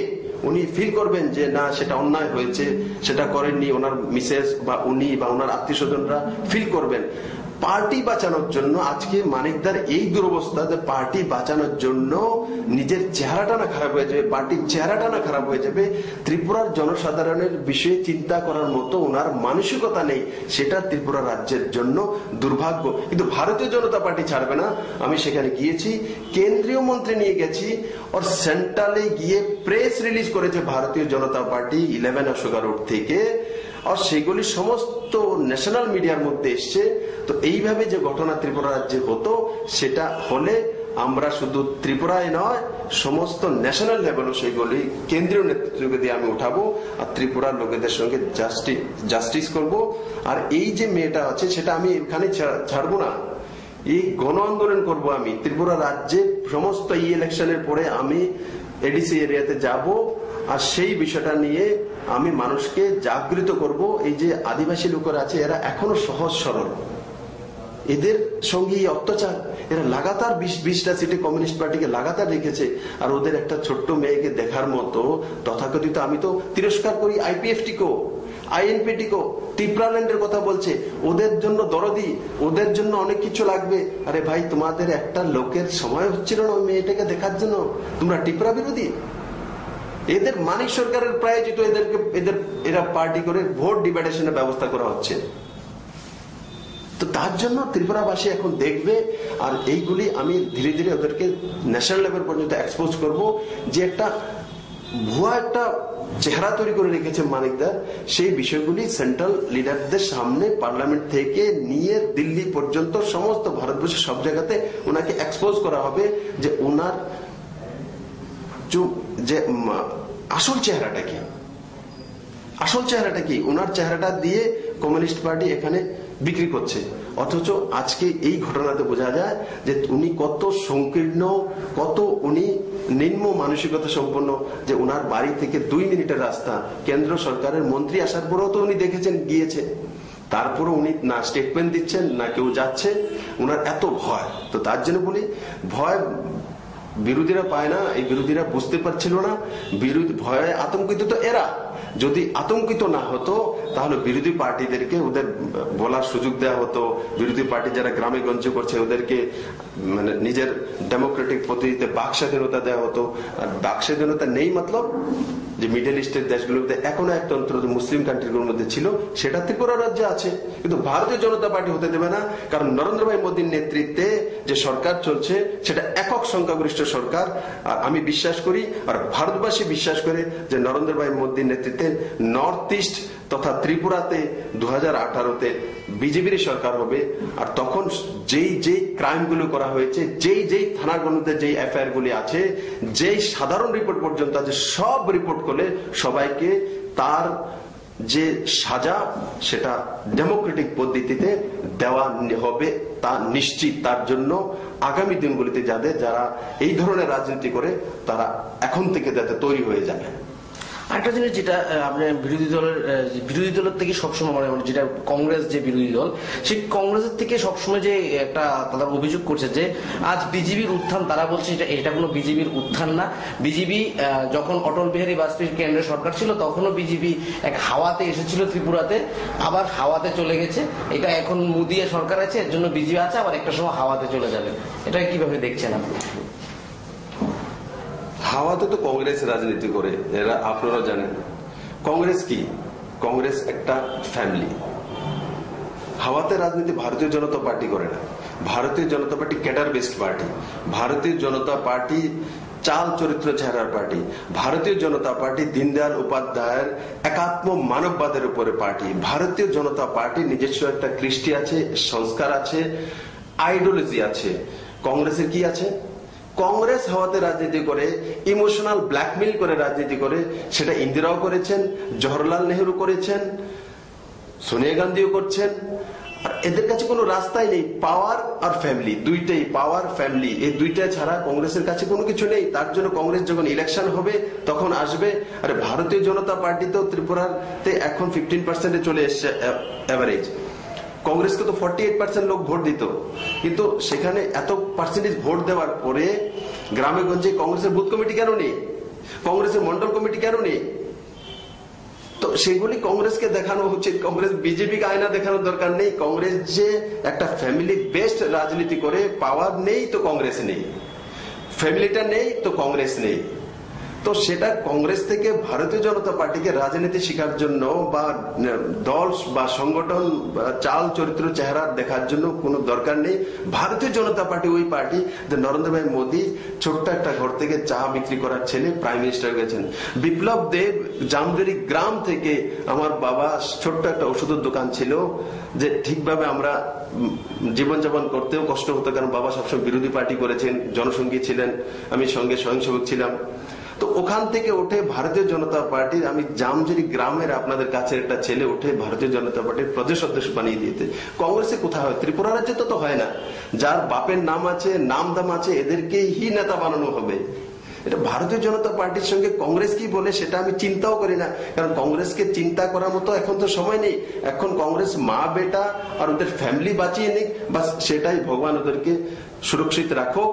উনি ফিল করবেন যে না, সেটা অন্যায় হয়েছে, সেটা করেননি ওনার মিসেস বা উনি বা ওনার আত্মীয় স্বজনরা ফিল করবেন। পার্টি বাঁচানোর জন্য আজকে মানিকদার এই দুরবস্থা, যে পার্টি বাঁচানোর জন্য নিজের চেহারাটা না খারাপ হয়ে যাবে, পার্টির চেহারাটা না খারাপ হয়ে যাবে, ত্রিপুরার জনসাধারণের বিষয়ে চিন্তা করার মতো ওনার মানসিকতা নেই, সেটা ত্রিপুরা রাজ্যের জন্য দুর্ভাগ্য। কিন্তু ভারতীয় জনতা পার্টি ছাড়বে না। আমি সেখানে গিয়েছি, কেন্দ্রীয় মন্ত্রী নিয়ে গেছি, আর সেন্ট্রালে গিয়ে প্রেস রিলিজ করেছে ভারতীয় জনতা পার্টি 11 অশোকা রোড থেকে, আর সেগুলি সমস্ত ন্যাশনাল মিডিয়ার মধ্যে এসছে। তো এইভাবে যে ঘটনা ত্রিপুরা রাজ্যে হতো, সেটা হলে আমরা শুধু ত্রিপুরায় নয়, সমস্ত ন্যাশনাল লেভেলও সেগুলি কেন্দ্রীয় নেতৃত্বকে দিয়ে আমি উঠাবো, আর ত্রিপুরার লোকেদের সঙ্গে জাস্টিস করব। আর এই যে মেয়েটা আছে, সেটা আমি এখানে ছাড়বো না, এই গণ আন্দোলন করব। আমি ত্রিপুরা রাজ্যে সমস্ত ইলেকশনের পরে আমি এডিসি এরিয়াতে যাব, আর সেই বিষয়টা নিয়ে আমি মানুষকে জাগৃত করব। এই যে আদিবাসী লোকেরা আছে, এরা এখনো সহজ সরল, এদের সঙ্গে এই অত্যাচার, এরা লাগাতার 20টা সিটে কমিউনিস্ট পার্টিকে লাগাতার রেখেছে। আর ওদের একটা ছোট্ট মেয়েকে দেখার মতো তথাকথিত, আমি তো তিরস্কার করি আইপিএফটিকেও, আইএনপিটিকেও, ত্রিপুরাল্যান্ডের কথা বলছে, ওদের জন্য দরদি, ওদের জন্য অনেক কিছু লাগবে। আরে ভাই, তোমাদের একটা লোকের সময় হচ্ছিল না ওই মেয়েটাকে দেখার জন্য? তোমরা ত্রিপুরা বিরোধী? এদের মানিক সরকারের প্রায়োজিত এরা পার্টি করে ভোট ডিভাইডেশনের ব্যবস্থা করা হচ্ছে। তো তার জন্য ত্রিপুরাবাসী এখন দেখবে, আর এইগুলি আমি ধীরে ধীরে ওদেরকে ন্যাশনাল লেভেল পর্যন্ত এক্সপোজ করব, যে একটা ভুয়া একটা চেহারা তৈরি করে রেখেছে মানিকদা, সেই বিষয়গুলি সেন্ট্রাল লিডারদের সামনে পার্লামেন্ট থেকে নিয়ে দিল্লি পর্যন্ত সমস্ত ভারতবর্ষের সব জায়গাতে ওনাকে এক্সপোজ করা হবে যে ওনার যে আসল চেহারাটা কি, আসল চেহারাটা কি। ওনার চেহারাটা দিয়ে কমিউনিস্ট পার্টি এখানে বিক্রি করছে, অথচ আজকে এই ঘটনাতে বোঝা যায় যে উনি কত সংকীর্ণ, কত উনি নিম্ন মানসিকতা সম্পন্ন, যে ওনার বাড়ি থেকে 2 মিনিটের রাস্তা, কেন্দ্র সরকারের মন্ত্রী আসার পরেও তো উনি দেখেছেন গিয়েছে, তারপরে উনি না স্টেটমেন্ট দিচ্ছেন না কেউ যাচ্ছে। ওনার এত ভয়, তো তার জন্য বলি ভয় বিরোধীরা পায় না, এই বিরোধীরা বুঝতে পারছিল না, ভয়ে আতঙ্কিত তো এরা। যদি আতঙ্কিত না হতো তাহলে বিরোধী পার্টিদেরকে ওদের বলার সুযোগ দেওয়া হতো, বিরোধী পার্টি যারা গ্রামে গঞ্জে করছে ওদেরকে মানে নিজের ডেমোক্রেটিক পদ্ধতিতে বাক স্বাধীনতা দেওয়া হতো। আর বাক স্বাধীনতা নেই মতলব যে মিডল ইস্টের দেশগুলোতে এখনো একটা অন্তত মুসলিম কান্ট্রিগুলোর মধ্যে ছিল, সেটা ত্রিপুরা রাজ্যে আছে, কিন্তু ভারতীয় জনতা পার্টি হতে দেবে না। কারণ নরেন্দ্র ভাই মোদীর নেতৃত্বে যে সরকার চলছে সেটা একক সংখ্যাগরিষ্ঠ সরকার। আর আমি বিশ্বাস করি, আর ভারতবাসী বিশ্বাস করে, যে নরেন্দ্র ভাই মোদীর নেতৃত্বে নর্থ ইস্ট তথা ত্রিপুরাতে 2018-তে বিজেপির সরকার হবে। আর তখন যেই যেই ক্রাইম গুলো করা হয়েছে, যেই যেই থানাগুলোতে যেই এফআইআর গুলি আছে, যেই সাধারণ রিপোর্ট পর্যন্ত আছে, সব রিপোর্ট করলে সবাইকে তার যে সাজা সেটা ডেমোক্রেটিক পদ্ধতিতে দেওয়া হবে, তা নিশ্চিত। তার জন্য আগামী দিনগুলিতে যারা এই ধরনের রাজনীতি করে তারা এখন থেকে যাতে তৈরি হয়ে যাবে। আরেকটা জিনিস যেটা আপনার বিরোধী দলের থেকে সবসময় মনে হয়, যেটা কংগ্রেস যে বিরোধী দল, সেই কংগ্রেসের থেকে সবসময় যে একটা তারা অভিযোগ করছে যে আজ বিজেপির উত্থান, তারা বলছে এটা কোনো বিজেপির উত্থান না। বিজেপি যখন অটল বিহারী বাজপেয়ীর কেন্দ্রের সরকার ছিল তখনও বিজেপি এক হাওয়াতে এসেছিল ত্রিপুরাতে, আবার হাওয়াতে চলে গেছে। এটা এখন মোদী সরকার আছে, এর জন্য বিজেপি আছে, আবার একটা সময় হাওয়াতে চলে যাবে। এটা কিভাবে দেখছেন আপনি? হাওয়াতে তো কংগ্রেস রাজনীতি করে, এরা আপনারা জানেন। কংগ্রেস কি? কংগ্রেস একটা ফ্যামিলি। হাওয়াতে রাজনীতি ভারতীয় জনতা পার্টি করে না। ভারতীয় জনতা পার্টি ক্যাডার বেসড পার্টি। ভারতীয় জনতা পার্টি চাল চরিত্র চেহারার পার্টি। ভারতীয় জনতা পার্টি দীনদয়াল উপাধ্যায়ের একাত্ম মানববাদের উপরে পার্টি। ভারতীয় জনতা পার্টি নিজস্ব একটা কৃষ্টি আছে, সংস্কার আছে, আইডিওলজি আছে। কংগ্রেসের কি আছে? কংগ্রেস হাওয়াতে রাজনীতি করে, ইমোশনাল ব্ল্যাকমেইল করে রাজনীতি করে। সেটা ইন্দিরাও করেছেন, জওহরলাল নেহরু করেছেন, সোনিয়া গান্ধীও করছেন। আর এদের কাছে কোনো রাস্তাই নেই। পাওয়ার আর ফ্যামিলি, দুইটাই, পাওয়ার ফ্যামিলি, এই দুইটা ছাড়া কংগ্রেসের কাছে কোনো কিছু নেই। তার জন্য কংগ্রেস যখন ইলেকশন হবে তখন আসবে। আরে ভারতীয় জনতা পার্টি তো ত্রিপুরাতে এখন 15% চলে এসছে এভারেজ। কংগ্রেসকে তো 48% লোক ভোট দিত, কিন্তু সেখানে এত পার্সেন্টেজ ভোট দেওয়ার পরে গ্রামে গঞ্জে কংগ্রেসের বুথ কমিটি কেন নেই? কংগ্রেসের মন্ডল কমিটি কেন নেই? তো সেগুলি কংগ্রেসকে দেখানো উচিত। কংগ্রেস বিজেপিকে আয়না দেখানোর দরকার নেই। কংগ্রেস যে একটা ফ্যামিলি বেসড রাজনীতি করে, পাওয়ার নেই তো কংগ্রেস নেই, ফ্যামিলিটা নেই তো কংগ্রেস নেই। তো সেটা কংগ্রেস থেকে ভারতীয় জনতা পার্টিকে রাজনীতি শেখার জন্য বা দল বা সংগঠন চাল চরিত্র চেহারা দেখার জন্য কোনো দরকার নেই। ভারতীয় জনতা পার্টি ওই পার্টি যে নরেন্দ্র ভাই মোদী ছোট্ট একটা ঘর থেকে চা বিক্রি করার ছেলে প্রাইম মিনিস্টার গেছেন। বিপ্লব দেব জামবেরি গ্রাম থেকে, আমার বাবা ছোট্ট একটা ওষুধের দোকান ছিল, যে ঠিকভাবে আমরা জীবনযাপন করতেও কষ্ট হতো, কারণ বাবা সবসময় বিরোধী পার্টি করেছেন, জনসংঘী ছিলেন, আমি সঙ্গে স্বয়ংসেবক ছিলাম। তো ওখান থেকে উঠে ভারতীয় জনতা পার্টির, আমি জামজেরি গ্রামের আপনাদের কাছে একটা ছেলে উঠে ভারতীয় জনতা পার্টির প্রদেশ অধ্যক্ষ বানিয়ে দিয়েছে। কংগ্রেসে কোথায় হয়? ত্রিপুরা রাজ্যে তো হয় না। যার বাপের নাম আছে, নাম দাম আছে, এদেরকেই নেতা বানানো হবে। এটা ভারতীয় জনতা পার্টির সঙ্গে কংগ্রেস কি বলে সেটা আমি চিন্তাও করি না, কারণ কংগ্রেসকে চিন্তা করার মতো এখন তো সময় নেই। এখন কংগ্রেস মা বেটা আর ওদের ফ্যামিলি বাঁচিয়ে নিক, বাস সেটাই ভগবান ওদেরকে সুরক্ষিত রাখুক।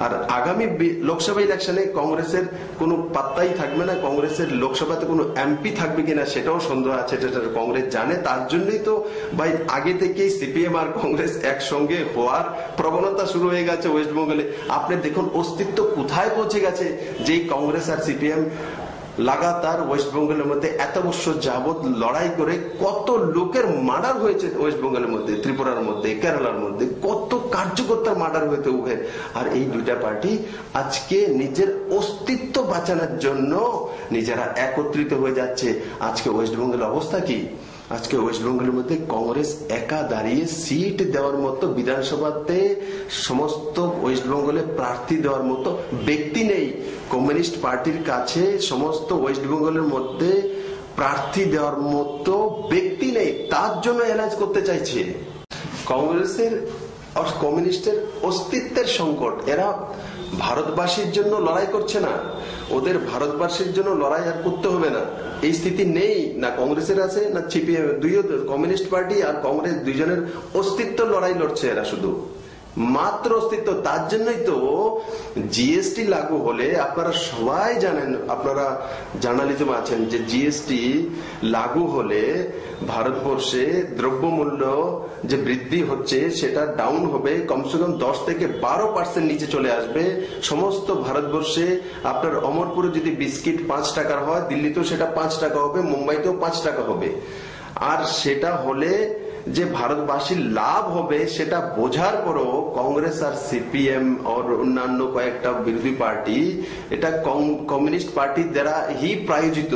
আর আগামী লোকসভা ইলেকশনে কংগ্রেসের কোনো পাত্তাই থাকবে না। কংগ্রেসের লোকসভাতে কোনো এমপি থাকবে কিনা সেটাও সন্দেহ আছে, যেটা কংগ্রেস জানে। তার জন্যই তো ভাই আগে থেকেই সিপিএম আর কংগ্রেস একসঙ্গে হওয়ার প্রবণতা শুরু হয়ে গেছে ওয়েস্ট বেঙ্গলে। আপনি দেখুন অস্তিত্ব কোথায় পৌঁছে গেছে, যেই কংগ্রেস আর সিপিএম লাগাতার ওয়েস্ট বেঙ্গলের মধ্যে এত বছর যাবৎ লড়াই করে কত লোকের মার্ডার হয়েছে ওয়েস্ট বেঙ্গলের মধ্যে, ত্রিপুরার মধ্যে, কেরালার মধ্যে, কত কার্যকর্তার মার্ডার হইতে উভয়। আর এই দুইটা পার্টি আজকে নিজের অস্তিত্ব বাঁচানোর জন্য নিজেরা একত্রিত হয়ে যাচ্ছে। আজকে ওয়েস্ট বেঙ্গলের অবস্থা কি? আজকে ওয়েস্ট বেঙ্গলের মধ্যে কংগ্রেস একা দাঁড়িয়ে সিট দেওয়ার মতো, বিধানসভাতে সমস্ত ওয়েস্ট বেঙ্গলে প্রার্থী দেওয়ার মতো ব্যক্তি নেই। কমিউনিস্ট পার্টির কাছে সমস্ত ওয়েস্ট বেঙ্গলের মধ্যে প্রার্থী দেওয়ার মতো ব্যক্তি নেই, তার জন্য অ্যালায়েন্স করতে চাইছে। কংগ্রেসের আর কমিউনিস্টের অস্তিত্বের সংকট। এরা ভারতবাসীর জন্য লড়াই করছে না, ওদের ভারতবাসীর জন্য লড়াই আর করতে হবে না, এই স্থিতি নেই, না কংগ্রেসের আছে না সিপিএম। কমিউনিস্ট পার্টি আর কংগ্রেস দুইজনের অস্তিত্ব লড়াই লড়ছে এরা, শুধু মাত্র অস্তিত্ব। তার জন্যই তো জিএসটি লাগু হলে, আপনারা সবাই জানেন, আপনারা জার্নালিজম আছেন, যে জিএসটি লাগু হলে ভারতবর্ষে দ্রব্যমূল্য যে বৃদ্ধি হচ্ছে সেটা ডাউন হবে, কমসে কম 10 থেকে 12% নিচে চলে আসবে। সমস্ত ভারতবর্ষে আপনার অমরপুরে যদি বিস্কিট 5 টাকার হয়, দিল্লিতেও সেটা 5 টাকা হবে, মুম্বাইতেও 5 টাকা হবে। আর সেটা হলে যে ভারতবাসীর লাভ হবে সেটা বোঝার পরও কংগ্রেস আর সিপিএম আর অন্যান্য কয়েকটা বিরোধী পার্টি, এটা কমিউনিস্ট পার্টির দ্বারা হি প্রায়োজিত,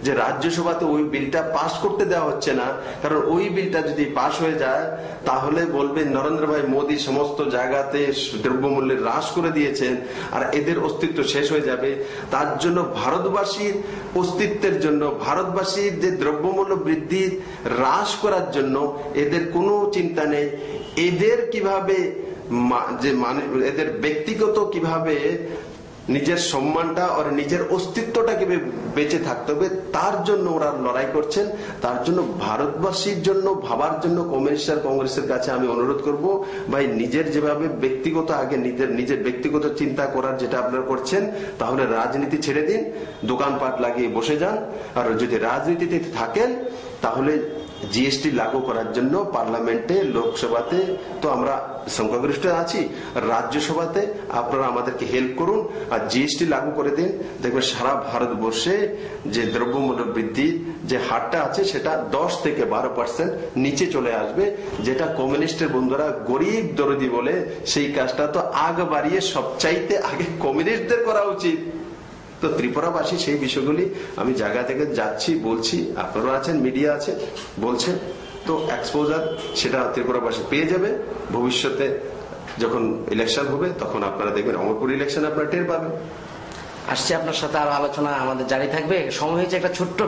যে রাজ্যসভাতে ওই বিলটা পাশ করতে দেওয়া হচ্ছে না। কারণ ওই বিলটা যদি পাশ হয়ে যায় তাহলে বলবে নরেন্দ্র ভাই মোদী সমস্ত জায়গাতে দ্রব্যমূল্যের হ্রাস করে দিয়েছেন আর এদের অস্তিত্ব শেষ হয়ে যাবে। তার জন্য ভারতবাসীর অস্তিত্বের জন্য, ভারতবাসীর যে দ্রব্যমূল্য বৃদ্ধি হ্রাস করার জন্য এদের কোনো চিন্তা নেই। এদের কিভাবে এদের ব্যক্তিগত কিভাবে নিজের সম্মানটা আর নিজের অস্তিত্বটা কিভাবে বেঁচে থাকতে হবে তার জন্য ওরা লড়াই করছেন। তার জন্য ভারতবাসীর জন্য ভাবার জন্য কমিউনিস্ট আর কংগ্রেসের কাছে আমি অনুরোধ করব, ভাই নিজের যেভাবে ব্যক্তিগত আগে নিজের ব্যক্তিগত চিন্তা করার যেটা আপনারা করছেন, তাহলে রাজনীতি ছেড়ে দিন, দোকানপাট লাগিয়ে বসে যান। আর যদি রাজনীতিতে থাকেন তাহলে জিএসটি লাগু করার জন্য পার্লামেন্টে, লোকসভাতে তো আমরা সংখ্যাগরিষ্ঠ আছি, রাজ্যসভাতে আপনারা আমাদেরকে হেল্প করুন আর জিএসটি লাগু করে দিন। দেখবেন সারা ভারতবর্ষে যে দ্রব্যমূল্য বৃদ্ধির যে হারটা আছে সেটা 10 থেকে 12% নিচে চলে আসবে। যেটা কমিউনিস্টের বন্ধুরা গরিব দরদি বলে, সেই কাজটা তো আগ বাড়িয়ে সবচাইতে আগে কমিউনিস্টদের করা উচিত। তো ত্রিপুরাবাসী সেই বিষয়গুলি আমি জায়গা থেকে যাচ্ছি, বলছি, আপনারা আছেন, মিডিয়া আছে, বলছেন, তো এক্সপোজার সেটা ত্রিপুরাবাসী পেয়ে যাবে। ভবিষ্যতে যখন ইলেকশন হবে তখন আপনারা দেখবেন, অমরপুর ইলেকশন আপনারা টের পাবেন। আসছে আপনার সাথে আরো আলোচনা আমাদের জারি থাকবে। সময় হয়েছে একটা ছোট্ট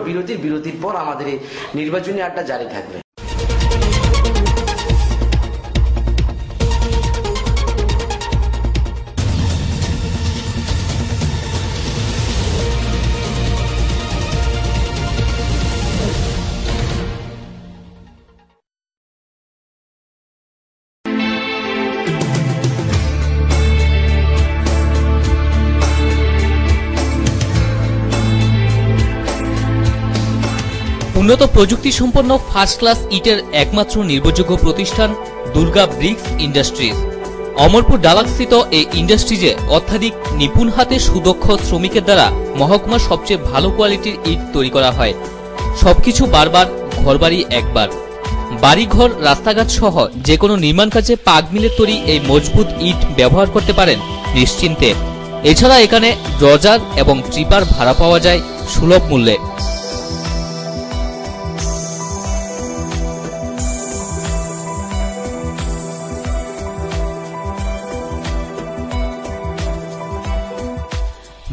বিরতির পর আমাদের এই নির্বাচনী আড্ডা জারি থাকবে। উন্নত প্রযুক্তি সম্পন্ন ফার্স্ট ক্লাস ইটের একমাত্র নির্ভরযোগ্য প্রতিষ্ঠান দুর্গা ব্রিক্স ইন্ডাস্ট্রিজ। অমরপুর ডালাকস্থিত এই ইন্ডাস্ট্রিজে অত্যাধিক নিপুণ হাতে সুদক্ষ শ্রমিকের দ্বারা মহকুমার সবচেয়ে ভালো কোয়ালিটির ইট তৈরি করা হয়। সবকিছু বারবার, ঘরবাড়ি একবার। বাড়িঘর, রাস্তাঘাট সহ যে কোনো নির্মাণ কাজে পাগ মিলের তৈরি এই মজবুত ইট ব্যবহার করতে পারেন নিশ্চিন্তে। এছাড়া এখানে ড্রজার এবং ট্রিপার ভাড়া পাওয়া যায় সুলভ মূল্যে।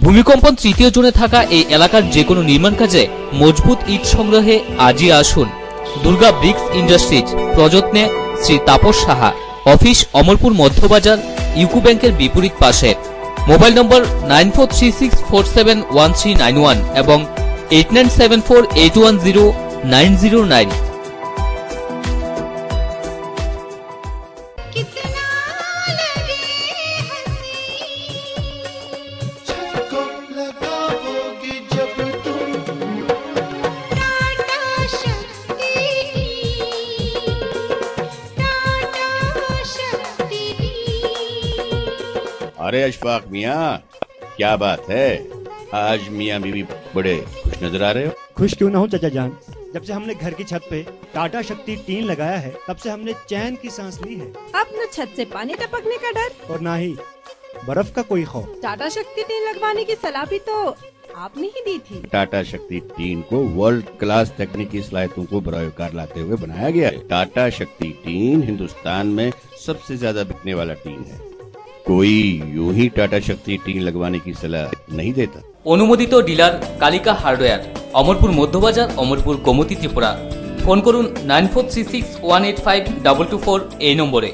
ভূমিকম্পন তৃতীয় জোনে থাকা এই এলাকার যে কোনো নির্মাণ কাজে মজবুত ইট সংগ্রহে আজই আসুন দুর্গা ব্রিক্স ইন্ডাস্ট্রিজ। প্রযত্নে শ্রী তাপস সাহা। অফিস অমরপুর মধ্যবাজার, ইউকো ব্যাংকের বিপরীত পাশে। মোবাইল নম্বর 9436471391 এবং 8974810909। अरे अशफाक मियाँ, क्या बात है, आज मियाँ बीवी बड़े खुश नजर आ रहे हो। खुश क्यों ना हो चाचा जान, जब से हमने घर की छत पे टाटा शक्ति टीन लगाया है तब से हमने चैन की सांस ली है। अब न छत से पानी टपकने का डर और ना ही बर्फ का कोई खौफ। टाटा शक्ति टीन लगवाने की सलाह भी तो आपने ही दी थी। टाटा शक्ति टीन को वर्ल्ड क्लास तकनीकी सलाहियतों को बरकार लाते हुए बनाया गया है। टाटा शक्ति टीन हिंदुस्तान में सबसे ज्यादा बिकने वाला टीन है। कोई यूं ही टाटा शक्ति टीन लगवाने की सलाह नहीं देता। অনুমোদিত dealer Kalika hardware, Amarpur Madhyabazar, Amarpur Gomati, Tripura. Phone করুন 9436185224 এই নম্বরে।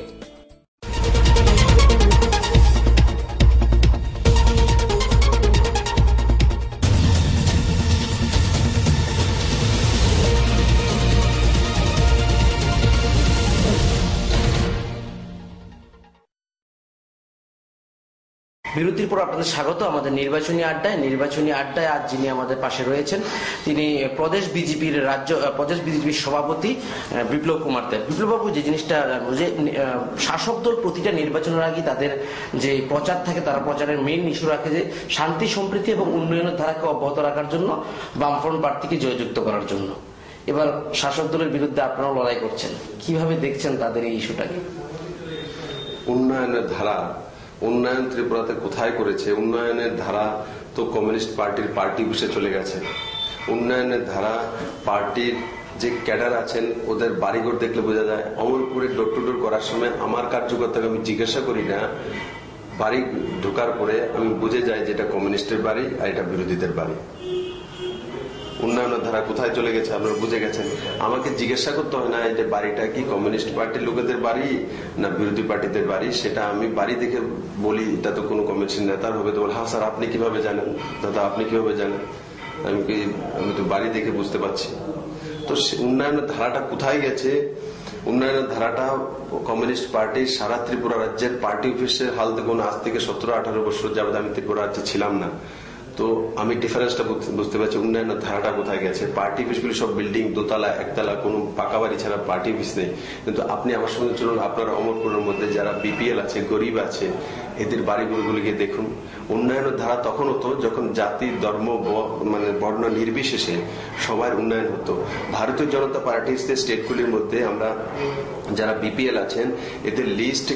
বিরতির পর আপনাদের স্বাগত আমাদের নির্বাচনী আড্ডায়। আজ যিনি আমাদের পাশে রয়েছেন তিনি প্রদেশ বিজেপির সভাপতি বিপ্লব কুমার দেব। বিপ্লববাবু, যে জিনিসটা যে শাসক দল প্রতিটা নির্বাচনের আগে তাদের যে প্রচার থাকে, তারা প্রচারের মেইন ইস্যু রাখে যে শান্তি সম্প্রীতি এবং উন্নয়নের ধারাকে অব্যাহত রাখার জন্য, বামফ্রন্ট প্রার্থীকে জয়যুক্ত করার জন্য। এবার শাসক দলের বিরুদ্ধে আপনারাও লড়াই করছেন, কিভাবে দেখছেন তাদের এই ইস্যুটাকে? উন্নয়নের ধারা, উন্নয়ন ত্রিপুরাতে কোথায় করেছে? উন্নয়নের ধারা তো কমিউনিস্ট পার্টির পার্টি অফিসে চলে গেছে। উন্নয়নের ধারা পার্টির যে ক্যাডার আছেন ওদের বাড়িঘর দেখলে বোঝা যায়। অমরপুরে ডোর টু ডোর করার সময় আমার কার্যকর্তাকে আমি জিজ্ঞাসা করি না, বাড়ি ঢোকার পরে আমি বুঝে যাই যে এটা কমিউনিস্টের বাড়ি আর এটা বিরোধীদের বাড়ি। উন্নয়নের ধারা কোথায় চলে গেছে আপনারা বুঝে গেছেন। আমাকে জিজ্ঞাসা করতে হয় না যে বাড়িটা কি কমিউনিস্ট পার্টির লোকেদের বাড়ি না বিরোধী পার্টিদের বাড়ি, সেটা আমি বাড়ি দেখে বলি। এটা তো কোনো কমিউনিস্ট নেতার হবে তো বলে, হ্যাঁ স্যার আপনি কিভাবে জানেন, দাদা আপনি কিভাবে জানেন? আমি তো বাড়ি দেখে বুঝতে পারছি। তো উন্নয়নের ধারাটা কোথায় গেছে? উন্নয়নের ধারাটা কমিউনিস্ট পার্টি সারা ত্রিপুরা রাজ্যের পার্টি অফিসের হাল দেখুন। আজ থেকে 17-18 বছর যাবত আমি ত্রিপুরা রাজ্যে ছিলাম না, তো আমি ডিফারেন্সটা বুঝতে পারছি উন্নয়নের ধারাটা কোথায় গেছে। পার্টি অফিসগুলি সব বিল্ডিং, দোতলা, একতলা, কোনো পাকা বাড়ি ছাড়া পার্টি অফিস নেই। কিন্তু আপনি আমার সঙ্গে চলুন, আপনার অমরপুরের মধ্যে যারা বিপিএল আছে, গরিব আছে, এদের বাড়িগুলোকে দেখুন। উন্নয়নের ধারা তখন হতো যখন জাতি, ধর্ম, মানে বর্ণ নির্বিশেষে সবার উন্নয়ন হতো। ভারতীয় জনতা পার্টির স্টেটগুলির মধ্যে আমরা যারা বিপিএল আছেন এদের লিস্ট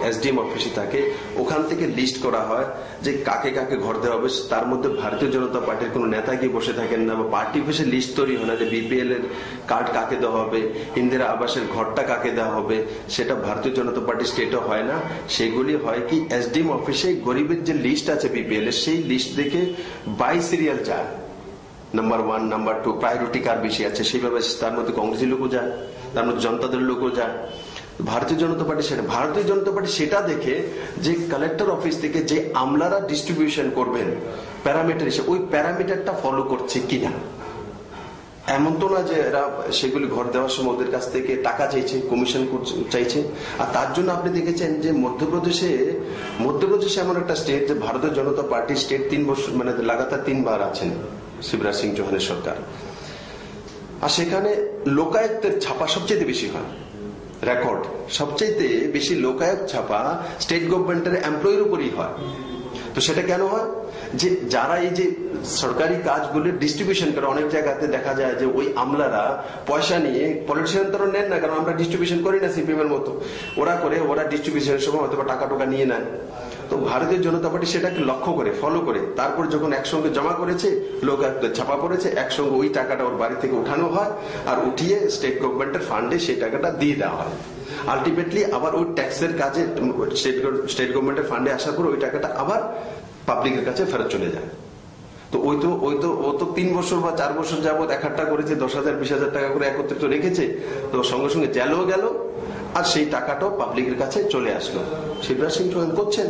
এসডিএম অফিসে থাকে, ওখান থেকে লিস্ট করা হয় যে কাকে কাকে ঘর দেওয়া হবে। তার মধ্যে ভারতীয় জনতা পার্টির কোন নেতা গিয়ে বসে থাকেন না, বা পার্টি অফিসে লিস্ট তৈরি হয় না যে বিপিএল এর কার্ড কাকে দেওয়া হবে, ইন্দিরা আবাসের ঘরটা কাকে দেওয়া হবে, সেটা ভারতীয় জনতা পার্টি স্টেটও হয় না। সেগুলি হয় কি এসডিএম অফিসে গরিবের যে লিস্ট আছে বিপিএল এর, সেই লিস্ট দেখে বাই সিরিয়াল যায়, নাম্বার 1, নাম্বার 2, প্রায়োরিটি কার বেশি আছে সেইভাবে। তার মধ্যে কংগ্রেসের লোকও যায়, তার মধ্যে জনতা দলের লোকও যায়। ভারতীয় জনতা পার্টি সেটা দেখে যে কালেক্টর অফিস থেকে যে আমলারা ডিস্ট্রিবিউশন করবেন প্যারামিটার হিসেবে, ওই প্যারামিটারটা ফলো করছে কিনা। এমন তো না যে এরা সেগুলি ঘর দেওয়ার সময় ওদের কাছ থেকে টাকা চাইছে, কমিশন চাইছে। আর তার জন্য আপনি দেখেছেন যে মধ্যপ্রদেশে এমন একটা স্টেট যে ভারতীয় জনতা পার্টি স্টেট 3 বছর মানে লাগাতার 3 বার আছেন শিবরাজ সিং চৌহানের সরকার। আর সেখানে লোকায়ুক্তের ছাপা সবচেয়ে বেশি হয়, রেকর্ড সবচেয়ে বেশি লোকায়ুক্ত ছাপা স্টেট গভর্নমেন্টের এমপ্লয়ির উপরই হয়। তো সেটা কেন হয়? যে যারা এই যে সরকারি কাজগুলো ডিস্ট্রিবিউশন করে, অনেক জায়গাতে দেখা যায় যে ওই আমলারা পয়সা নিয়ে, পলিটিশিয়ান তো নেন না, কারণ আমরা ডিস্ট্রিবিউশন করি না সিপিএম এর মতো, ওরা ডিস্ট্রিবিউশনের সময় হয়তো টাকা টোকা নিয়ে নেয়। তো ভারতীয় জনতা পার্টি সেটাকে লক্ষ্য করে, ফলো করে, তারপর যখন একসঙ্গে জমা করেছে, লোকায়ুক্তের ছাপা পড়েছে, একসঙ্গে ওই টাকাটা ওর বাড়ি থেকে উঠানো হয় আর উঠিয়ে স্টেট গভর্নমেন্টের ফান্ডে সেই টাকাটা দিয়ে দেওয়া হয়। আলটিমেটলি আবার ওই ট্যাক্সের কাজে স্টেট গভর্নমেন্টের ফান্ডে আসার পর ওই টাকাটা আবার পাবলিকের কাছে ফেরত চলে যায়। তো ও তো 3 বছর বা 4 বছর যাবত একটা করেছে, 10,000-20,000 টাকা করে একত্রিত রেখেছে, তো সঙ্গে সঙ্গে জেলও গেল আর সেই টাকাটাও পাবলিকের কাছে চলে আসলো। শিবরাজ সিং চৌহান করছেন।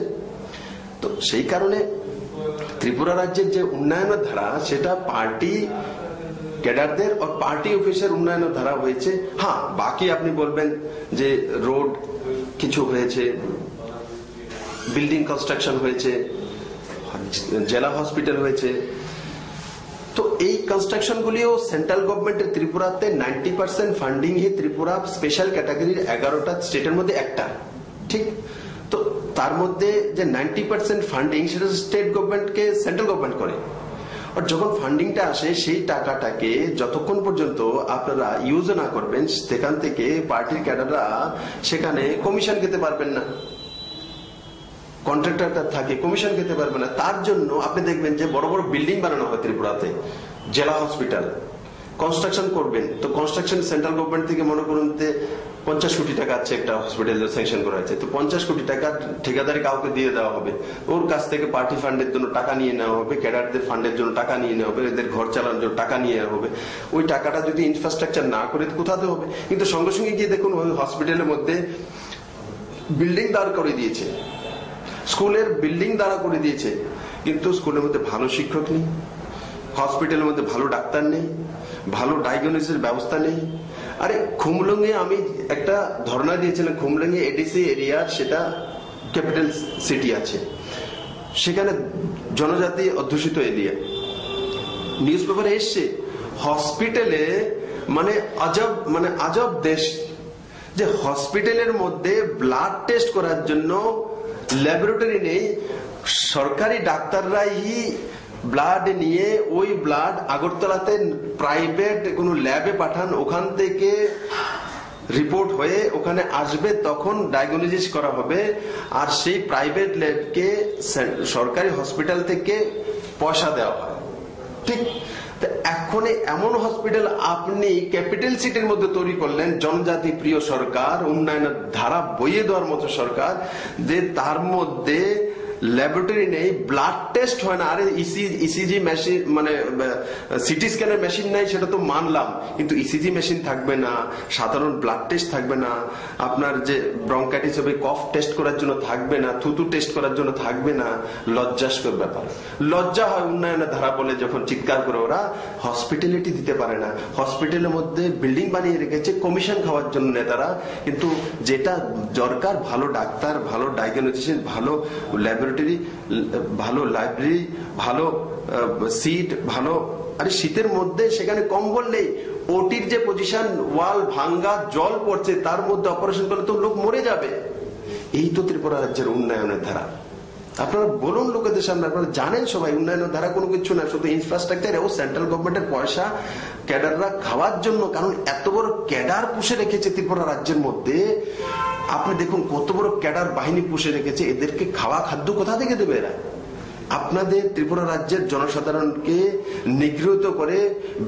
তো সেই কারণে ত্রিপুরা রাজ্যের যে উন্নয়নের ধারা সেটা পার্টি ক্যাডারদের আর পার্টি অফিসের উন্নয়নের ধারা হয়েছে। হ্যাঁ, বাকি আপনি বলবেন যে রোড কিছু হয়েছে, বিল্ডিং কনস্ট্রাকশন হয়েছে, জেলা হসপিটাল হয়েছে। তো এই কনস্ট্রাকশন গুলিও সেন্ট্রাল গভর্নমেন্টের ত্রিপুরাতে 90% ফান্ডিং হি ত্রিপুরা স্পেশাল ক্যাটাগরির 11টা স্টেটের মধ্যে একটা, ঠিক? তো তার মধ্যে যে 90% ফান্ডিং সেটা স্টেট গভর্নমেন্টকে সেন্ট্রাল গভর্নমেন্ট করে। আর যখন ফান্ডিংটা আসে সেই টাকাটাকে যতক্ষণ পর্যন্ত আপনারা ইউজ না করবেন সেখান থেকে পার্টির ক্যাডাররা সেখানে কমিশন খেতে পারবেন না, কন্ট্রাক্টরটা থাকে কমিশন খেতে পারবে না। তার জন্য আপনি দেখবেন যে বড় বড় বিল্ডিং বানানো হয় ত্রিপুরাতে, জেলা হসপিটাল কনস্ট্রাকশন করবেন তো কনস্ট্রাকশন সেন্ট্রাল গভর্নমেন্ট থেকে মনে করুন 50 কোটি টাকা আছে একটা হসপিটাল স্যাংশন করা আছে, তো 50 কোটি টাকা ঠিকাদারি কাউকে দিয়ে দেওয়া হবে, ওর কাছ থেকে পার্টি ফান্ডের জন্য টাকা নিয়ে নেওয়া হবে, ক্যাডারদের ফান্ডের জন্য টাকা নিয়ে নেওয়া হবে, এদের ঘর চালানোর জন্য টাকা নিয়ে নেওয়া হবে। ওই টাকাটা যদি ইনফ্রাস্ট্রাকচার না করে কোথাতে হবে? কিন্তু সঙ্গে সঙ্গে গিয়ে দেখুন ওই হসপিটালের মধ্যে বিল্ডিং দাঁড় করে দিয়েছে, স্কুলের বিল্ডিং দাঁড়া করে দিয়েছে, কিন্তু স্কুলের মধ্যে ভালো শিক্ষক নেই, হসপিটালের মধ্যে ভালো ডাক্তার নেই, ভালো ডায়াগনোসিসের ব্যবস্থা নেই। আরে খুমলুঙে আমি একটা ধর্ণা দিয়েছিলাম, খুমলুঙে এডিসি এরিয়ার সেটা ক্যাপিটাল সিটি আছে, সেখানে জনজাতি অধ্যুষিত এরিয়া, নিউজ পেপারে এসছে হসপিটালে মানে আজব দেশ, যে হসপিটালের মধ্যে ব্লাড টেস্ট করার জন্য ল্যাবরেটরি নেই, সরকারি ডাক্তাররাই ব্লাড নিয়ে ওই ব্লাড আগরতলাতে প্রাইভেট কোনো ল্যাবে পাঠান, ওখান থেকে রিপোর্ট হয়ে ওখানে আসবে, তখন ডায়াগনোসিস করা হবে, আর সেই প্রাইভেট ল্যাবকে সরকারি হসপিটাল থেকে পয়সা দেওয়া হয়। ঠিক এখন এমন হসপিটাল আপনি ক্যাপিটাল সিটির মধ্যে তৈরি করলেন, জনজাতি প্রিয় সরকার, উন্নয়নের ধারা বইয়ে দেওয়ার মতো সরকার, যে তার মধ্যে ল্যাবরেটরি নেই, ব্লাড টেস্ট হয় না। আরে ইসিজি মেশিন মানে সিটি স্ক্যানের মেশিন নাই সেটা তো মানলাম, কিন্তু ইসিজি মেশিন থাকবে না, সাধারণ ব্লাড টেস্ট থাকবে না, আপনার যে ব্রঙ্কাইটিস হবে কফ টেস্ট করার জন্য থাকবে না, থুতু টেস্ট করার জন্য থাকবে না। লজ্জাস্কর ব্যাপার, লজ্জা হয় উন্নয়নের ধারা বলে যখন চিৎকার করে ওরা হসপিটালিটি দিতে পারে না। হসপিটালের মধ্যে বিল্ডিং বানিয়ে রেখেছে কমিশন খাওয়ার জন্য নেতারা, কিন্তু যেটা দরকার ভালো ডাক্তার, ভালো ডায়াগনোসিস, ভালো ল্যাবরেটরি, ভালো লাইব্রেরি, ভালো সিট, ভালো, আরে শীতের মধ্যে সেখানে কম্বল নেই, ওটির যে পজিশন, ওয়াল ভাঙ্গা, জল পড়ছে, তার মধ্যে অপারেশন করলে তো লোক মরে যাবে। এই তো ত্রিপুরা রাজ্যের উন্নয়নের ধারা। আপনারা বলুন লোকেদের সামনে, আপনারা জানেন সবাই উন্নয়নের ধারা কোনো কিছু না, শুধু ইনফ্রাস্ট্রাকচার ও সেন্ট্রাল গভর্নমেন্টের পয়সা ক্যাডাররা খাওয়ার জন্য। কারণ এত বড় ক্যাডার পুষে রেখেছে ত্রিপুরা রাজ্যের মধ্যে, আপনি দেখুন কত বড় ক্যাডার বাহিনী পুষে রেখেছে, এদেরকে খাওয়া খাদ্য কোথা থেকে দেবে এরা? আপনাদের ত্রিপুরা রাজ্যের জনসাধারণকে নিগৃহীত করে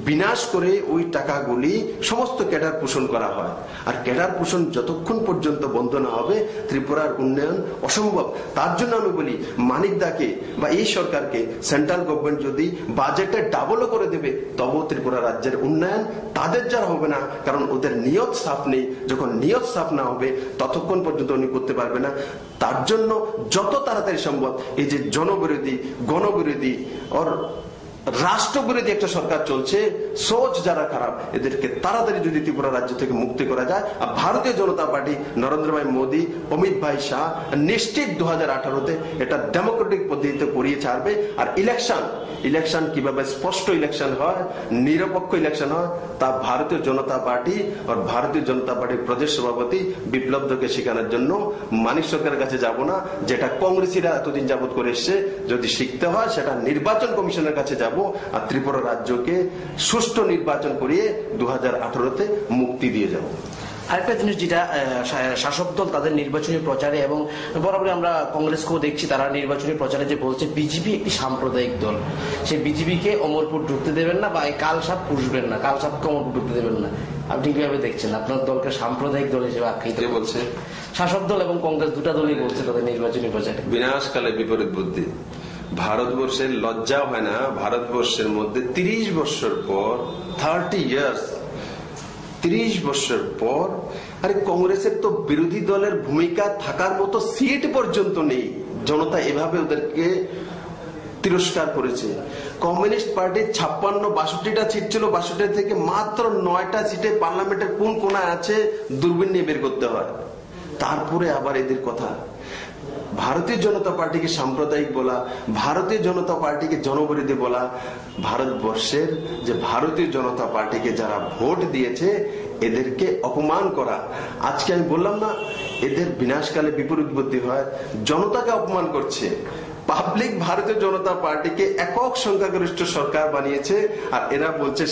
বিনাশ করে ওই টাকাগুলি সমস্ত ক্যাডার পোষণ করা হয়। আর ক্যাডার পোষণ যতক্ষণ পর্যন্ত বন্ধ না হবে ত্রিপুরার উন্নয়ন অসম্ভব। তার জন্য আমি বলি মানিকদাকে বা এই সরকারকে সেন্ট্রাল গভর্নমেন্ট যদি বাজেটে ডাবলও করে দেবে তবুও ত্রিপুরা রাজ্যের উন্নয়ন তাদের যারা হবে না, কারণ ওদের নিয়ত সাফ নেই। যখন নিয়ত সাফ না হবে ততক্ষণ পর্যন্ত উনি করতে পারবে না। তার জন্য যত তাড়াতাড়ি সম্ভব এই যে জনবিরোধী, গণবিরোধী আর রাষ্ট্রবিরোধী একটা সরকার চলছে, সোচ যারা খারাপ, এদেরকে তাড়াতাড়ি যদি ত্রিপুরা রাজ্য থেকে মুক্তি করা যায়, আর ভারতীয় জনতা পার্টি, নরেন্দ্র ভাই মোদী, অমিত ভাই শাহ নিশ্চিত 2018-তে এটা ডেমোক্রেটিক পদ্ধতিতে করিয়ে ছাড়বে। আর ইলেকশন কিভাবে স্পষ্ট ইলেকশন হয়, নিরপেক্ষ ইলেকশন হয়, তা ভারতীয় জনতা পার্টি আর ভারতীয় জনতা পার্টির প্রদেশ সভাপতি বিপ্লব দেবকে শেখানোর জন্য মানিক সরকারের কাছে যাব না, যেটা কংগ্রেসীরা এতদিন যাবত করে এসছে। যদি শিখতে হয় সেটা নির্বাচন কমিশনের কাছে যাব, আর ত্রিপুরা রাজ্যকে সুষ্ঠু নির্বাচন করিয়ে 2018-তে মুক্তি দিয়ে যাব। আরেকটা জিনিস যেটা শাসক দল তাদের নির্বাচনী প্রচারে, এবং বরাবরই আমরা কংগ্রেসকেও দেখছি তারা নির্বাচনী প্রচারে যে বলছে বিজেপি একটি সাম্প্রদায়িক দল, সেই বিজেপিকে অমরপুর ঢুকতে দেবেন না, বা এই কালসাপ পুষবেন না, কালসাপকে অমরপুর ঢুকতে দেবেন না। আপনি কিভাবে দেখছেন আপনার দলকে সাম্প্রদায়িক দল হিসেবে আখ্যায়িত বলছে? শাসক দল এবং কংগ্রেস দুটা দলই বলছে তাদের নির্বাচনী প্রচারে। বিনাশকালে বিপরীত বুদ্ধি। ভারতবর্ষের লজ্জা হয় না? ভারতবর্ষের মধ্যে 30 বছর পর, 30 ইয়ার্স, 30 বছর পর, আরে কংগ্রেসের তো বিরোধী দলের ভূমিকা থাকার মতো সিট পর্যন্ত নেই। জনতা এভাবে ওদেরকে তিরস্কার করেছে। কমিউনিস্ট পার্টির 56-62টা সিট ছিল, 62 থেকে মাত্র 9টা সিটে পার্লামেন্টের কোন কোনায় আছে দূরবীন নিয়ে বের করতে হয়। তারপরে আবার এদের কথা, ভারতীয় জনতা পার্টিকে সাম্প্রদায়িক বলা, ভারতীয় জনতা পার্টিকে জনবিরোধী বলা, ভারতবর্ষের যে ভারতীয় জনতা পার্টিকে যারা ভোট দিয়েছে এদেরকে অপমান করা। আজকে আমি বললাম না, এদের বিনাশকালে বিপরীত বুদ্ধি হয়, জনতাকে অপমান করছে। পাবলিক ভারতীয় জনতা পার্টিকে একক সংখ্যাগরিষ্ঠ সরকার বানিয়েছে, আর এরা বলছে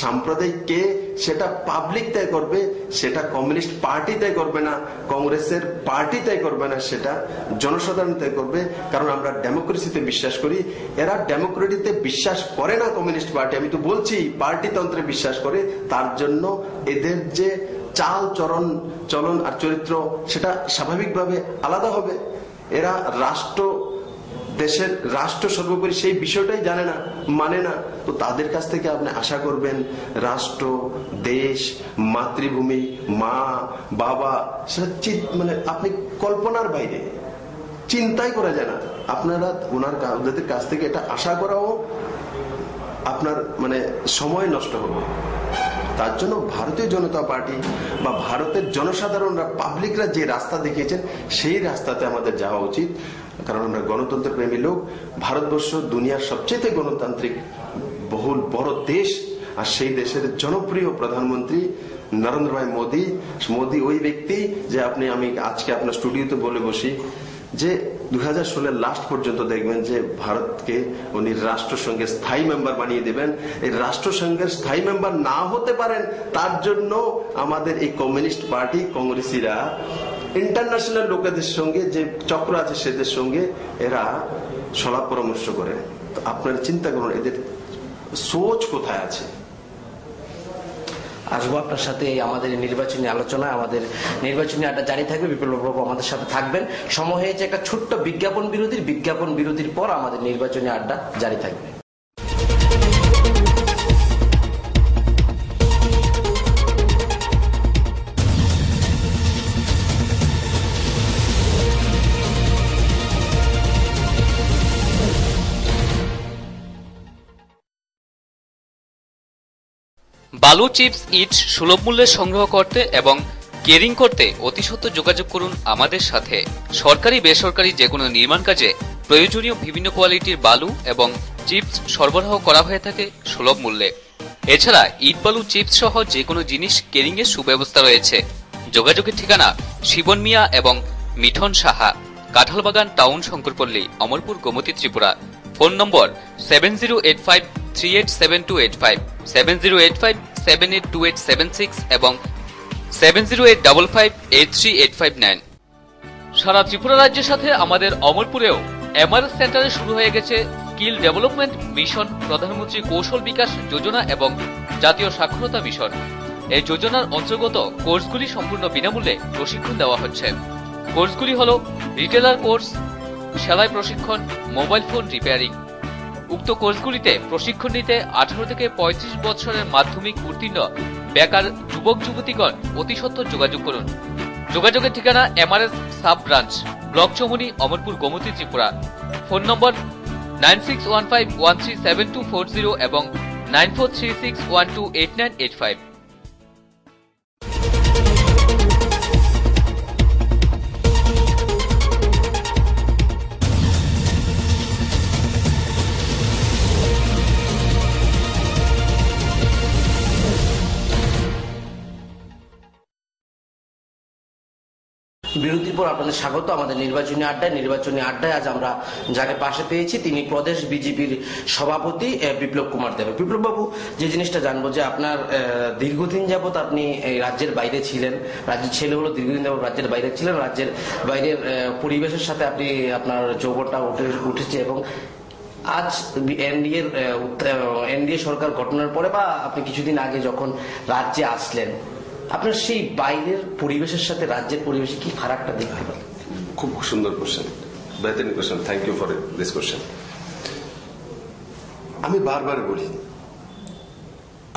সাম্প্রদায়িক কে সেটা পাবলিক তয় করবে, সেটা কমিউনিস্ট পার্টি তয় করবে না, কংগ্রেসের পার্টি তয় করবে না, সেটা জনসাধারণ তয় করবে। কারণ আমরা ডেমোক্রেসিতে বিশ্বাস করি, এরা ডেমোক্রেটিতে বিশ্বাস করে না। কমিউনিস্ট পার্টি, আমি তো বলছি, পার্টিতন্ত্রে বিশ্বাস করে। তার জন্য এদের যে চাল চলন আর চরিত্র সেটা স্বাভাবিকভাবে আলাদা হবে। এরা দেশের রাষ্ট্র সর্বোপরি সেই বিষয়টাই জানে না, মানে না। তো তাদের কাছ থেকে আপনি আশা করবেন রাষ্ট্র, দেশ, মাতৃভূমি, মা, বাবা, সেটা মানে আপনি কল্পনার বাইরে, চিন্তাই করা যায় না। আপনারা ওদের কাছ থেকে এটা আশা করাও আপনার মানে সময় নষ্ট হবে। তার জন্য ভারতীয় জনতা পার্টি বা ভারতের জনসাধারণরা, পাবলিকরা যে রাস্তা দেখিয়েছেন সেই রাস্তাতে আমাদের যাওয়া উচিত। কারণ আমরা গণতন্ত্র প্রেমী লোক। ভারতবর্ষ দুনিয়ার সবচেয়ে গণতান্ত্রিক বহুল বড় দেশ, আর সেই দেশের জনপ্রিয় প্রধানমন্ত্রী নরেন্দ্র ভাই মোদী ওই ব্যক্তি যে আমি আজকে আপনার স্টুডিওতে বলে বসি যে 2016 লাস্ট পর্যন্ত দেখবেন যে ভারতকে উনি রাষ্ট্রসংঘের স্থায়ী মেম্বার বানিয়ে দেবেন। এই রাষ্ট্রসংঘের স্থায়ী মেম্বার না হতে পারেন, তার জন্য আমাদের এই কমিউনিস্ট পার্টি, কংগ্রেসীরা ইন্টারন্যাশনাল লোকেদের সঙ্গে যে চক্র আছে সেদের সঙ্গে এরা সলাপ পরামর্শ করে। তো আপনারা চিন্তা করুন এদের সোচ কোথায় আছে। আসবো আপনার সাথে আমাদের নির্বাচনী আলোচনা, আমাদের নির্বাচনী আড্ডা জারি থাকবে। বিপ্লববাবু আমাদের সাথে থাকবেন। সময় হয়েছে একটা ছোট্ট বিজ্ঞাপন বিরতির পর আমাদের নির্বাচনী আড্ডা জারি থাকবে। বালু, চিপস, ইট সুলভ মূল্যে সংগ্রহ করতে এবং কেরিং করতে অতি সত্বর যোগাযোগ করুন আমাদের সাথে। সরকারি বেসরকারি যেকোনো নির্মাণ কাজে প্রয়োজনীয় বিভিন্ন কোয়ালিটির বালু এবং চিপস সরবরাহ করা হয়ে থাকে সুলভ মূল্যে। এছাড়া ইট, বালু, চিপস সহ যেকোনো জিনিস কেরিং এর সুব্যবস্থা রয়েছে। যোগাযোগের ঠিকানা শিবন মিয়া এবং Mithon Saha, Kanthalbagan town, Shankarpalli, Amarpur, Gomati, Tripura. Phone number 7085387285, 7085782876 এবং 7085583859। সারা ত্রিপুরা রাজ্যের সাথে আমাদের অমরপুরেও এমআরএস সেন্টারে শুরু হয়ে গেছে স্কিল ডেভেলপমেন্ট মিশন, প্রধানমন্ত্রী কৌশল বিকাশ যোজনা এবং জাতীয় সাক্ষরতা মিশন। এই যোজনার অন্তর্গত কোর্সগুলি সম্পূর্ণ বিনামূল্যে প্রশিক্ষণ দেওয়া হচ্ছে। কোর্সগুলি হল রিটেলার কোর্স, সেলাই প্রশিক্ষণ, মোবাইল ফোন রিপেয়ারিং। উক্ত কোর্সগুলিতে প্রশিক্ষণ নিতে 18 থেকে 35 বছরের মাধ্যমিক উত্তীর্ণ বেকার যুবক যুবতীগণ অতি সত্বর যোগাযোগ করুন। যোগাযোগের ঠিকানা MRS sub branch, block Chaumuni, Amarpur, Gomati, Tripura. Phone number 9615137240 এবং 9436128985। বিরতির পর আপনাদের স্বাগত আমাদের নির্বাচনী আড্ডায় আজ আমরা যাকে পাশে পেয়েছি তিনি প্রদেশ বিজেপির সভাপতি বিপ্লব কুমার দেব। বিপ্লব বাবু, যে জিনিসটা জানবো যে আপনার দীর্ঘদিন যাবত আপনি রাজ্যের বাইরে ছিলেন, রাজ্যের ছেলে হলো দীর্ঘদিন যাবত রাজ্যের বাইরে ছিলেন, রাজ্যের বাইরের পরিবেশের সাথে আপনি আপনার যৌবনটা উঠেছে এবং আজ এনডিএ সরকার গঠনের পরে বা আপনি কিছুদিন আগে যখন রাজ্যে আসলেন, আপনার সেই বাইরের পরিবেশের সাথে রাজ্যের পরিবেশে কি ফারাকটা দেখতে পারেন? খুব সুন্দর কোশ্চেন, বেহতরিন question, thank you for this question. আমি বারবার বলি,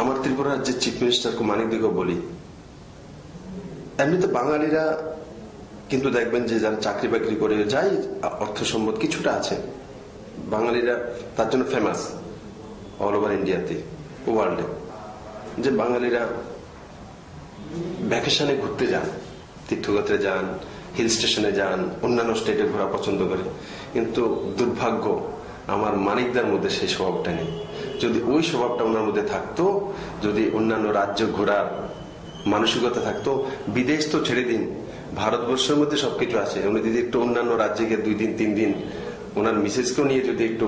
আমার ত্রিপুরা রাজ্যের চিফ মিনিস্টার মানিক দিকেও বলি, এমনিতে বাঙালিরা কিন্তু দেখবেন যে যারা চাকরি বাকরি করে যাই, অর্থ সম্পদ কিছুটা আছে, বাঙালিরা তার জন্য ফেমাস অল ওভার ইন্ডিয়াতে, ওয়ার্ল্ডে, যে বাঙালিরা ভ্যাকেশনে ঘুরতে যান, তীর্থযাত্রায় যান, হিল স্টেশনে যান, অন্যান্য স্টেটে ঘোরা পছন্দ করে। কিন্তু দুর্ভাগ্য আমার মানিকদার মধ্যে সেই স্বভাবটা নেই। যদি ওই স্বভাবটা ওনার মধ্যে থাকতো, যদি অন্যান্য রাজ্য ঘোরার মানসিকতা থাকতো, বিদেশ তো ছেড়ে দিন, ভারতবর্ষের মধ্যে সবকিছু আছে, উনি যদি একটু অন্যান্য রাজ্যে গিয়ে 2 দিন 3 দিন ওনার মিসেসকেও নিয়ে যদি একটু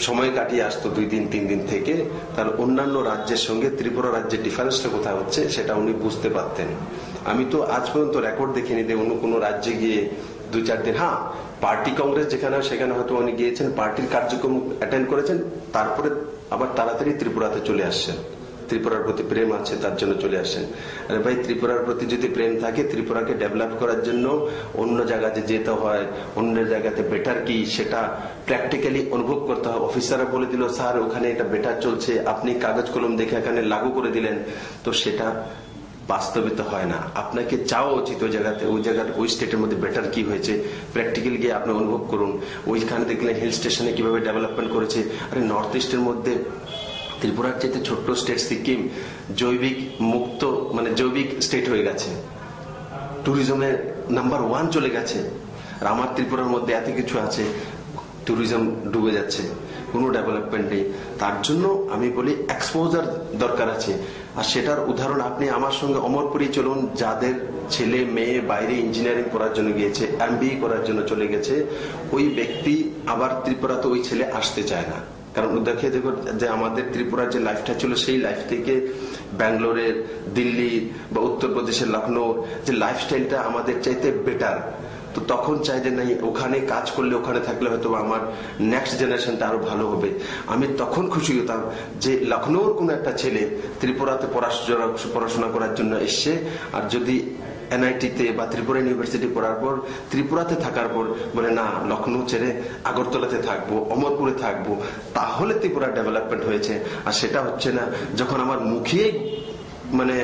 সময় কাটিয়ে আসতো 2 দিন 3 দিন থেকে, তার অন্যান্য রাজ্যের সঙ্গে ত্রিপুরা রাজ্যের ডিফারেন্সটা কোথায় হচ্ছে সেটা উনি বুঝতে পারতেন। আমি তো আজ পর্যন্ত রেকর্ড দেখিনি যে অন্য কোনো রাজ্যে গিয়ে 2-4 দিন, হ্যাঁ পার্টি কংগ্রেস যেখানে সেখানে হয়তো উনি গিয়েছেন, পার্টির কার্যক্রম অ্যাটেন্ড করেছেন, তারপরে আবার তাড়াতাড়ি ত্রিপুরাতে চলে আসছেন। ত্রিপুরার প্রতি প্রেম আছে তার জন্য চলে আসেন। আরে ভাই, ত্রিপুরার প্রতি যদি প্রেম থাকে, ত্রিপুরাকে ডেভেলপ করার জন্য অন্য জায়গাতে যেতে হয়, অন্য জায়গাতে বেটার কি সেটা প্র্যাকটিক্যালি অনুভব করতে হয়। অফিসাররা বলে দিল স্যার ওখানে এটা বেটার চলছে, আপনি কাগজ কলম দেখে এখানে লাগু করে দিলেন, তো সেটা বাস্তবিত হয় না। আপনাকে যাওয়া উচিত ওই জায়গাতে, ওই জায়গার ওই স্টেটের মধ্যে বেটার কি হয়েছে প্র্যাকটিক্যাল গিয়ে আপনি অনুভব করুন। ওইখানে দেখলেন হিল স্টেশনে কিভাবে ডেভেলপমেন্ট করেছে। আরে নর্থ ইস্টের মধ্যে ত্রিপুরার চাইতে ছোট্ট স্টেট সিকিম জৈবিক মুক্ত মানে জৈবিক স্টেট হয়ে গেছে, ট্যুরিজমে নাম্বার 1 চলে গেছে। আর আমার ত্রিপুরার মধ্যে এত কিছু আছে, ট্যুরিজম ডুবে যাচ্ছে, কোনো ডেভেলপমেন্ট নেই। তার জন্য আমি বলি এক্সপোজার দরকার আছে। আর সেটার উদাহরণ আপনি আমার সঙ্গে অমরপুরি চলুন, যাদের ছেলে মেয়ে বাইরে ইঞ্জিনিয়ারিং করার জন্য গিয়েছে, MBA করার জন্য চলে গেছে, ওই ব্যক্তি আবার ত্রিপুরাতে ওই ছেলে আসতে চায় না। কারণ দেখে দেখো যে আমাদের ত্রিপুরার যে লাইফটা ছিল সেই লাইফ থেকে ব্যাঙ্গালোরের, দিল্লি বা উত্তরপ্রদেশের লখনৌ যে লাইফস্টাইলটা আমাদের চাইতে বেটার। তো তখন চাই যে নাই ওখানে কাজ করলে, ওখানে থাকলে হয়তো আমার নেক্সট জেনারেশনটা আরো ভালো হবে। আমি তখন খুশি হতাম যে লখনৌর কোন একটা ছেলে ত্রিপুরাতে পড়াশোনা করার জন্য এসছে, আর যদি NIT-তে বা ত্রিপুরা ইউনিভার্সিটি পড়ার পর ত্রিপুরাতে থাকার পর বলে না লখনৌ ছেড়ে আগরতলাতে থাকবো, অমরপুরে থাকবো, তাহলে ত্রিপুরা ডেভেলপমেন্ট হয়েছে। আর সেটা হচ্ছে না, যখন আমার মুখিয়ে মানে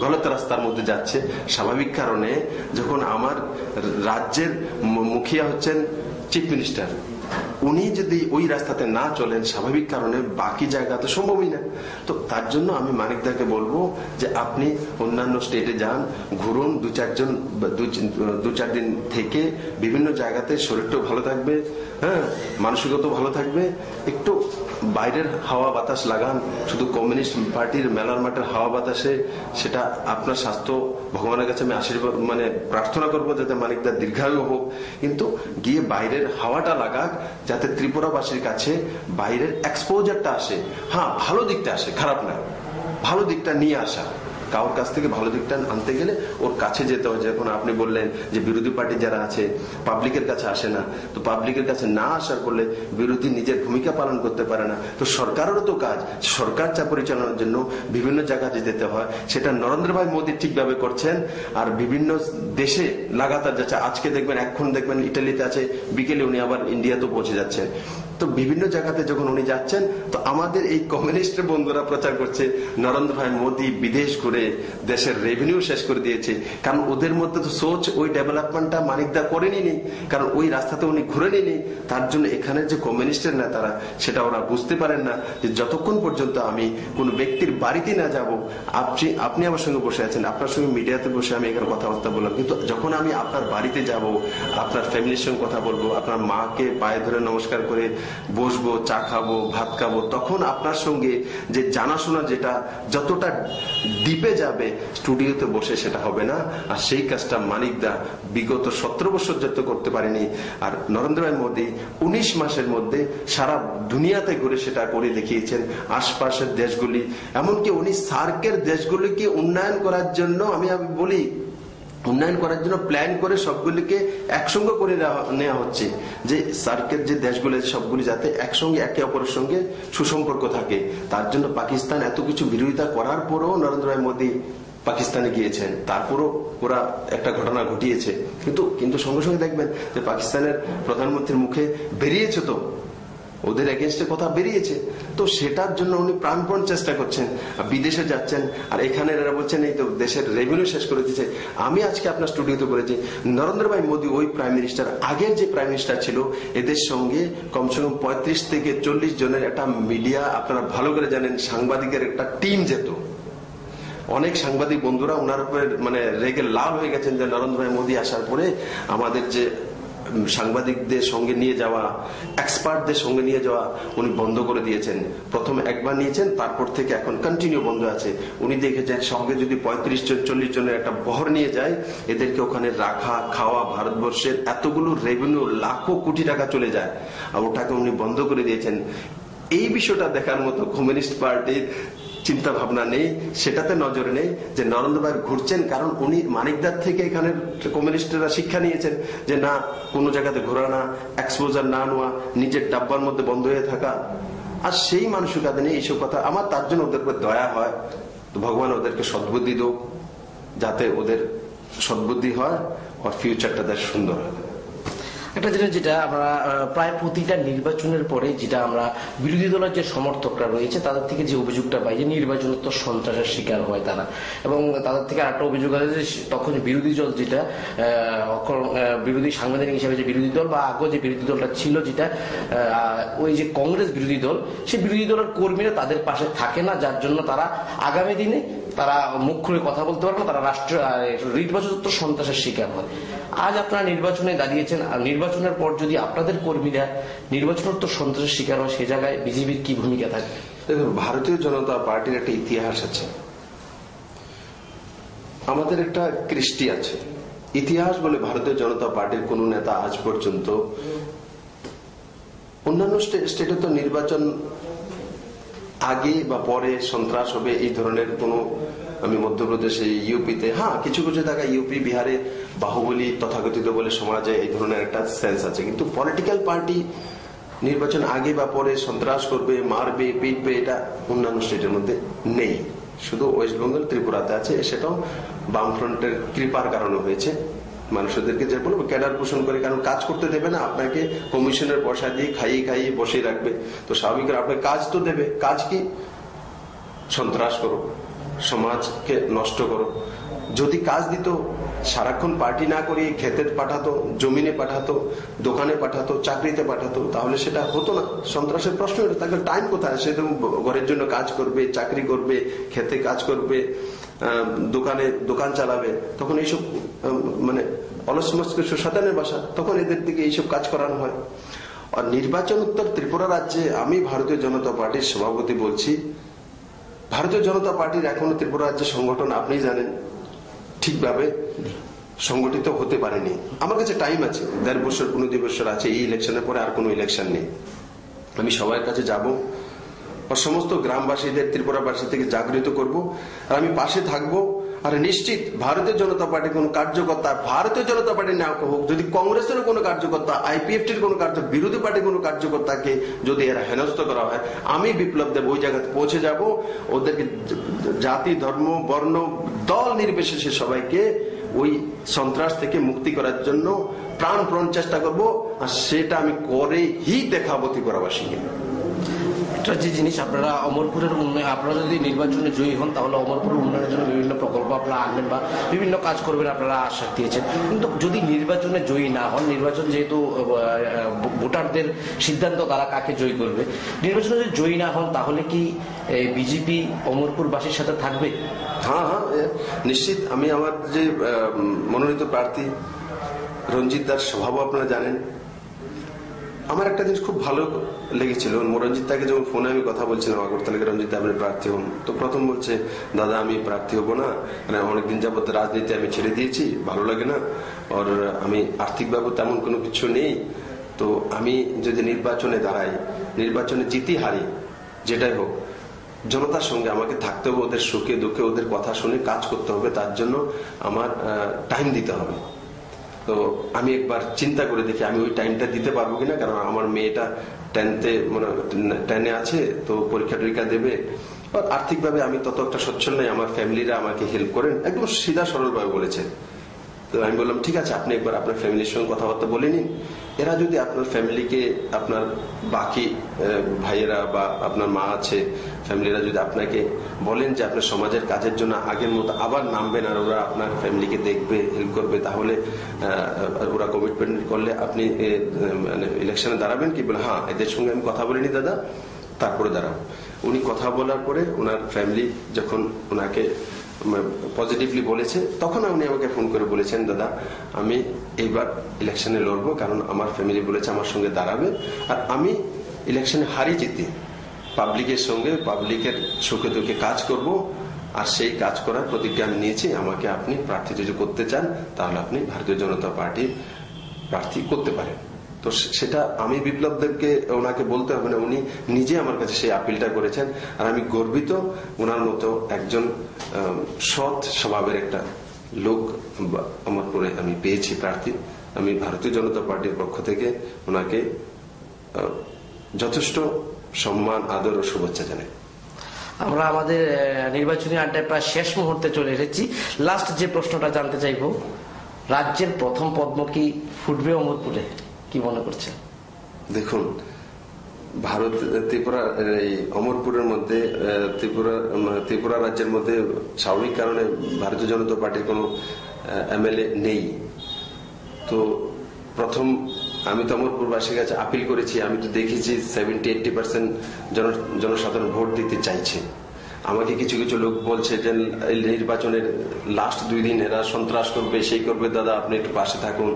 গলত রাস্তার মধ্যে যাচ্ছে। স্বাভাবিক কারণে যখন আমার রাজ্যের মুখিয়া হচ্ছেন চিফ মিনিস্টার, উনি যদি ওই রাস্তাতে না চলেন, স্বাভাবিক কারণে বাকি জায়গা তো সম্ভবই না। তো তার জন্য আমি মানিকদাকে বলবো যে আপনি অন্যান্য স্টেটে যান, ঘুরুন, 2-4 দিন থেকে বিভিন্ন জায়গাতে শরীরটাও ভালো থাকবে, হ্যাঁ মানসিকতাও ভালো থাকবে। একটু বাইরের হাওয়া বাতাস লাগান, শুধু কমিউনিস্ট পার্টির মেলার মাঠের হাওয়া বাতাসে সেটা আপনার স্বাস্থ্য ভগবানের কাছে আমি আশীর্বাদ মানে প্রার্থনা করবো যাতে মানিকদা দীর্ঘায়ু হোক, কিন্তু গিয়ে বাইরের হাওয়াটা লাগাক, যাতে ত্রিপুরাবাসীর কাছে বাইরের এক্সপোজারটা আসে। হ্যাঁ ভালো দিকটা আসে, খারাপ না, ভালো দিকটা নিয়ে আসা। কারোর কাছ থেকে ভালো দিকটা আনতে গেলে ওর কাছে যেতে হয়। যখন আপনি বললেন যে বিরোধী পার্টি যারা আছে পাবলিকের কাছে আসে না, তো পাবলিকের কাছে না আসার করলে বিরোধী নিজের ভূমিকা পালন করতে পারে না। তো সরকারেরও তো কাজ, সরকার চা পরিচালনার জন্য বিভিন্ন জায়গায় যেতে হয়, সেটা নরেন্দ্র ভাই মোদী ঠিকভাবে করছেন। আর বিভিন্ন দেশে লাগাতার যাচ্ছে, আজকে দেখবেন এখন দেখবেন ইটালিতে আছে, বিকেলে উনি আবার ইন্ডিয়াতেও পৌঁছে যাচ্ছেন। তো বিভিন্ন জায়গাতে যখন উনি যাচ্ছেন, তো আমাদের এই কমিউনিস্ট বন্ধুরা প্রচার করছে নরেন্দ্র ভাই মোদী বিদেশ ঘুরে দেশের রেভিনিউ শেষ করে দিয়েছে। কারণ ওদের মধ্যে তো সোচ ওই ডেভেলপমেন্টটা মানিকদা করেনি, কারণ ওই রাস্তাতে উনি ঘুরে নিনি। তার জন্য এখানের যে কমিউনিস্টের নেতারা সেটা ওরা বুঝতে পারেন না যে যতক্ষণ পর্যন্ত আমি কোন ব্যক্তির বাড়িতে না যাব, আপনি আমার সঙ্গে বসে আছেন, আপনার সঙ্গে মিডিয়াতে বসে আমি এখানে কথাবার্তা বললাম, কিন্তু যখন আমি আপনার বাড়িতে যাব, আপনার ফ্যামিলির সঙ্গে কথা বলবো, আপনার মাকে পায়ে ধরে নমস্কার করে বসবো, চা খাবো, ভাত খাবো, তখন আপনার সঙ্গে যে জানাশোনা যেটা যতটা ডিপে যাবে, স্টুডিওতে বসে সেটা হবে না। আর সেই কাজটা মানিকদা বিগত 17 বছর যত করতে পারেনি, আর নরেন্দ্র ভাই মোদী 19 মাসের মধ্যে সারা দুনিয়াতে ঘুরে সেটা করে দেখিয়েছেন। আশপাশের দেশগুলি, এমনকি উনি সার্কের দেশগুলিকে উন্নয়ন করার জন্য, আমি বলি উন্নয়ন করার জন্য প্ল্যান করে সবগুলিকে একসঙ্গে করে নেওয়া হচ্ছে, যে সার্কের যে দেশগুলি সবগুলি যাতে একসঙ্গে একে অপরের সঙ্গে সুসম্পর্ক থাকে। তার জন্য পাকিস্তান এত কিছু বিরোধিতা করার পরও নরেন্দ্র ভাই মোদী পাকিস্তানে গিয়েছেন, তারপরও ওরা একটা ঘটনা ঘটিয়েছে, কিন্তু সঙ্গে সঙ্গে দেখবেন যে পাকিস্তানের প্রধানমন্ত্রীর মুখে বেরিয়েছে, তো ওদের এগেনস্টে কথা বেরিয়েছে, তো সেটার জন্য উনি প্রাণপণ চেষ্টা করছেন। বিদেশে যাচ্ছেন, আর এখানে এরা বলছেন এই তো দেশের রেভিনিউ শেষ করে দিচ্ছে। আমি আজকে আপনার স্টুডিওতে বলেছি নরেন্দ্র ভাই মোদী ওই প্রাইম মিনিস্টার, আগের যে প্রাইম মিনিস্টার ছিল, এদের সঙ্গে কমসে কম 35 থেকে 40 জনের একটা মিডিয়া, আপনারা ভালো করে জানেন, সাংবাদিকের একটা টিম যেত। অনেক সাংবাদিক বন্ধুরা ওনার উপরে মানে রেগে লাল হয়ে গেছেন যে নরেন্দ্র ভাই মোদী আসার পরে আমাদের যে সাংবাদিকদের সঙ্গে নিয়ে যাওয়া, এক্সপার্টদের সঙ্গে নিয়ে যাওয়া উনি বন্ধ করে দিয়েছেন। প্রথম একবার নিয়েছেন, তারপর থেকে এখন কন্টিনিউ বন্ধ আছে। উনি দেখেছেন সঙ্গে যদি 35 জন 40 জনের একটা বহর নিয়ে যায়, এদেরকে ওখানে রাখা খাওয়া, ভারতবর্ষের এতগুলো রেভিনিউ লাখো কোটি টাকা চলে যায়, আর ওটাকে উনি বন্ধ করে দিয়েছেন। এই বিষয়টা দেখার মতো কমিউনিস্ট পার্টির চিন্তা ভাবনা নেই, সেটাতে নজর নেই যে নরেন্দ্র ভাই ঘুরছেন। কারণ উনি মানিকদার থেকে এখানে কমিউনিস্টরা শিক্ষা নিয়েছেন যে না, কোনো জায়গাতে ঘোরা না, এক্সপোজার না নেওয়া, নিজের ডাব্বার মধ্যে বন্ধ হয়ে থাকা। আর সেই মানসিকতা নেই এইসব কথা। আমার তার জন্য ওদের উপর দয়া হয়, তো ভগবান ওদেরকে সদ্বুদ্ধি দেব, যাতে ওদের সদ্বুদ্ধি হয় আর ফিউচারটা তাদের সুন্দর হয়। একটা জিনিস যেটা আমরা প্রায় প্রতিটা নির্বাচনের পরে যেটা আমরা বিরোধী দলের যে সমর্থকরা রয়েছে তাদের থেকে যে অভিযোগটা পাই যে নির্বাচনোত্তর সন্ত্রাসের শিকার হয় তারা, এবং তাদের থেকে আরেকটা অভিযোগ আছে যে তখন বিরোধী দল যেটা বিরোধী সাংবিধানিক হিসেবে যে বিরোধী দল বা আগে যে বিরোধী দলটা ছিল যেটা ওই যে কংগ্রেস বিরোধী দল, সেই বিরোধী দলের কর্মীরা তাদের পাশে থাকে না, যার জন্য তারা আগামী দিনে তারা মুখ খুলে কথা বলতে পারবে না, তারা নির্বাচনোত্তর সন্ত্রাসের শিকার হয়। আজ আপনারা নির্বাচনে দাঁড়িয়েছেন, আর নির্বাচনের পর যদি আপনাদের কর্মীরা নির্বাচনোত্তর সন্ত্রাসের শিকার হয়, সে জায়গায় বিজেপির কি ভূমিকা থাকবে? দেখুন, ভারতীয় জনতা পার্টির একটা ইতিহাস আছে, আমাদের একটা কৃষ্টি আছে। ইতিহাস বলে ভারতীয় জনতা পার্টির কোন নেতা আজ পর্যন্ত, অন্যান্য স্টেটে তো নির্বাচন আগে বা পরে সন্ত্রাস হবে এই ধরনের কোন, আমি মধ্যপ্রদেশে ইউপিতে, হ্যাঁ কিছু কিছু জায়গায় ইউপি বিহারে বাহুবলী তথাকথিত বলে সমাজে এই ধরনের একটা সেন্স আছে, কিন্তু পলিটিক্যাল পার্টি নির্বাচন আগে বা পরে সন্ত্রাস করবে, মারবে, পিটবে, এটা অন্যান্য স্টেটের মধ্যে নেই। শুধু ওয়েস্ট বেঙ্গল ত্রিপুরাতে আছে, সেটাও বামফ্রন্টের কৃপার কারণে হয়েছে। মানুষদেরকে যে বলবো ক্যাডার পোষণ করে, কারণ কাজ করতে দেবে না, আপনাকে কমিশনের পয়সা দিয়ে খাইয়ে খাইয়ে বসে রাখবে, তো স্বাভাবিক আপনাকে কাজ তো দেবে। কাজ কি? সন্ত্রাস করো, সমাজকে নষ্ট করো। যদি কাজ দিত, সারাক্ষণ পার্টি না করে ক্ষেতে পাঠাতো, জমিনে পাঠাতো, দোকানে পাঠাতো, চাকরিতে পাঠাতো, তাহলে সেটা হতো না, সন্ত্রাসের প্রশ্ন হতো। তাকে টাইম কোথায়? সে তো ঘরের জন্য কাজ করবে, চাকরি করবে, খেতে কাজ করবে, দোকান চালাবে, তখন এইসব মানে অলস মস্তিষ্ক শয়তানের বাসা, তখন এদের দিকে এইসব কাজ করানো হয়। আর নির্বাচন উত্তর ত্রিপুরা রাজ্যে আমি ভারতীয় জনতা পার্টির সভাপতি বলছি, ভারতীয় জনতা পার্টির এখনো ত্রিপুরা রাজ্যের সংগঠন আপনি জানেন ঠিকভাবে সংগঠিত হতে পারেনি। আমার কাছে টাইম আছে, 1.5 বছর 2 বছর আছে, এই ইলেকশনের পরে আর কোনো ইলেকশন নেই। আমি সবার কাছে যাব আর সমস্ত গ্রামবাসীদের, ত্রিপুরাবাসী থেকে জাগৃত করব, আর আমি পাশে থাকবো। আর নিশ্চিত ভারতীয় জনতা পার্টির কোন কার্যকর্তা, ভারতীয় জনতা পার্টি না হোক, যদি কংগ্রেসের কোন কার্যকর্তা, আইপিএফটির কোন বিরোধী পার্টির কোন কার্যকর্তাকে যদি এরা হেনস্থ করা হয়, আমি বিপ্লব দেব, ওই জায়গাতে পৌঁছে যাব, ওদেরকে জাতি, ধর্ম, বর্ণ, দল নির্বিশেষে সবাইকে ওই সন্ত্রাস থেকে মুক্তি করার জন্য প্রাণপণ চেষ্টা করব, আর সেটা আমি করেই দেখাবো ত্রিপুরাবাসীকে। একটা যে জিনিস, আপনারা অমরপুরের উন্নয়ন, আপনারা যদি নির্বাচনে জয়ী হন তাহলে অমরপুরের উন্নয়নের জন্য বিভিন্ন প্রকল্প আপনারা আনবেন বা বিভিন্ন কাজ করবেন, আপনারা আশ্বাস দিয়েছেন। কিন্তু যদি নির্বাচনে জয়ী না হন, নির্বাচন যেহেতু ভোটারদের সিদ্ধান্ত তারা কাকে জয়ী করবে, নির্বাচনে যদি জয়ী না হন তাহলে কি বিজেপি অমরপুরবাসীর সাথে থাকবে? হ্যাঁ হ্যাঁ, নিশ্চিত। আমি আমার যে মনোনীত প্রার্থী রঞ্জিত দাস স্বভাব আপনারা জানেন, আমার একটা জিনিস খুব ভালো লেগেছিল। রঞ্জিত দাকে যখন ফোনে আমি কথা বলছিলাম আগরতলাকে, রঞ্জিত দা আপনি প্রার্থী হন, তো প্রথম বলছে দাদা আমি প্রার্থী হবো না, মানে অনেকদিন যাবত রাজনীতি আমি ছেড়ে দিয়েছি, ভালো লাগে না, আর আমি আর্থিকভাবে তেমন কোনো কিছু নেই, তো আমি যদি নির্বাচনে দাঁড়াই, নির্বাচনে জিতি হারি, যেটাই হোক, জনতার সঙ্গে আমাকে থাকতে হবে, ওদের সুখে দুঃখে ওদের কথা শুনে কাজ করতে হবে, তার জন্য আমার টাইম দিতে হবে। তো আমি একবার চিন্তা করে দেখি আমি ওই টাইমটা দিতে পারবো কিনা, কারণ আমার মেয়েটা 10 আছে, তো পরীক্ষা টরীক্ষা দেবে, আর্থিকভাবে আমি তত একটা সচ্ছল নেই, আমার ফ্যামিলিরা আমাকে হেল্প করেন, একদম সিধা সরল ভাবে বলেছে। তো আমি বললাম ঠিক আছে, আপনি একবার আপনার ফ্যামিলির সঙ্গে কথাবার্তা বলে নিন, এরা যদি আপনার ফ্যামিলিকে, আপনার বাকি ভাইয়েরা বা আপনার মা আছে, ফ্যামিলিরা যদি আপনাকে বলেন যে আপনার সমাজের কাজের জন্য আগের মতো আবার নামবেন, আর ওরা আপনার ফ্যামিলিকে দেখবে, হেল্প করবে, তাহলে ওরা কমিটমেন্ট করলে আপনি ইলেকশনে দাঁড়াবেন কি? বলে হ্যাঁ, এদের সঙ্গে আমি কথা বলিনি দাদা, তারপরে দাঁড়াবো। উনি কথা বলার পরে ওনার ফ্যামিলি যখন ওনাকে পজিটিভলি বলেছে, তখন উনি আমাকে ফোন করে বলেছেন, দাদা আমি এইবার ইলেকশনে লড়বো, কারণ আমার ফ্যামিলি বলেছে আমার সঙ্গে দাঁড়াবে, আর আমি ইলেকশনে হারি জিতি পাবলিকের সঙ্গে, পাবলিকের সুখে দুঃখে কাজ করব, আর সেই কাজ করার প্রতিজ্ঞা আমি নিয়েছি। আমাকে আপনি প্রার্থী যদি করতে চান তাহলে আপনি ভারতীয় জনতা পার্টির প্রার্থী করতে পারেন। তো সেটা আমি বিপ্লব দেবকে ওনাকে বলতে হবে না, উনি নিজে আমার কাছে সেই আপিলটা করেছেন, আর আমি গর্বিত ওনার মতো একজন সৎ স্বভাবের একটা লোক আমার পরে আমি পেয়েছি প্রার্থী। আমি ভারতীয় জনতা পার্টির পক্ষ থেকে ওনাকে যথেষ্ট সম্মান, আদর ও শুভেচ্ছা জানাই। আমরা আমাদের নির্বাচনী আড্ডায় প্রায় শেষ মুহূর্তে চলে এসেছি। লাস্ট যে প্রশ্নটা জানতে চাইবো, রাজ্যের প্রথম পদ্ম কি ফুটবে অমরপুরে, কি মনে করছেন? দেখুন, ভারত ত্রিপুরা এই অমরপুরের মধ্যে ত্রিপুরা রাজ্যের মধ্যে স্বাভাবিক কারণে ভারতীয় জনতা পার্টির কোনো এমএলএ নেই। তো প্রথম আমি তো অমরপুরবাসীর কাছে আপিল করেছি, আমি তো দেখেছি 70-80% জনসাধারণ ভোট দিতে চাইছে। আমাকে কিছু কিছু লোক বলছে যে নির্বাচনের লাস্ট 2 দিন এরা সন্ত্রাস করবে, সেই করবে, দাদা আপনি একটু পাশে থাকুন,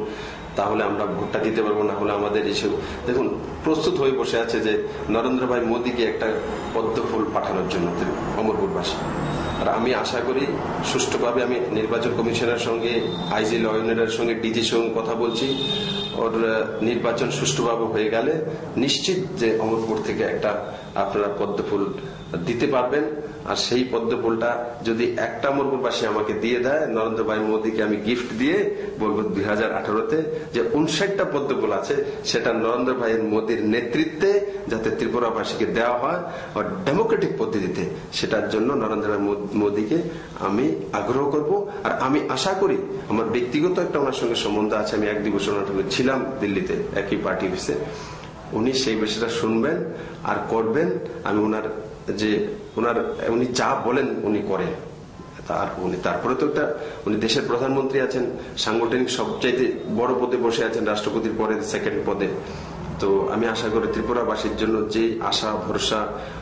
তাহলে আমরা ভোটটা দিতে পারবো, না হলে আমাদের ইস্যু। দেখুন, প্রস্তুত হয়ে বসে আছে যে নরেন্দ্র ভাই মোদীকে একটা পদ্ম ফুল পাঠানোর জন্য অমরপুরবাসী। আর আমি আশা করি সুষ্ঠুভাবে, আমি নির্বাচন কমিশনের সঙ্গে, আইজি লয়নের সঙ্গে, ডিজির সঙ্গে কথা বলছি, ওর নির্বাচন সুষ্ঠুভাবে হয়ে গেলে নিশ্চিত যে অমরপুর থেকে একটা আপনারা পদ্ম ফুল দিতে পারবেন। আর সেই পদ্ম ফুলটা যদি একটা অমরপুরবাসী আমাকে দিয়ে দেয়, নরেন্দ্র ভাই মোদীকে আমি গিফট দিয়ে বলবো 2018-তে যে 59টা পদ্ম ফুল আছে, সেটা নরেন্দ্র ভাই মোদীর নেতৃত্বে যাতে ত্রিপুরাবাসীকে দেওয়া হয় আর ডেমোক্রেটিক পদ্ধতিতে, সেটার জন্য নরেন্দ্র ভাই মোদীকে আমি আগ্রহ করব। আর আমি আশা করি, আমার ব্যক্তিগত একটা ওনার সঙ্গে সম্বন্ধ আছে, আমি 1-2 বছর ওনার সঙ্গে ছিলাম দিল্লিতে একই পার্টি অফিসে, উনি সেই বিষয়টা শুনবেন আর করবেন। আমি উনি যা বলেন উনি করেন। তারপরে তো উনি দেশের প্রধানমন্ত্রী আছেন, সাংগঠনিক সবচাইতে বড় পদে বসে আছেন, রাষ্ট্রপতির পরে 2nd পদে। তো আমি আশা করি ত্রিপুরাবাসীর জন্য যে আশা, ভরসা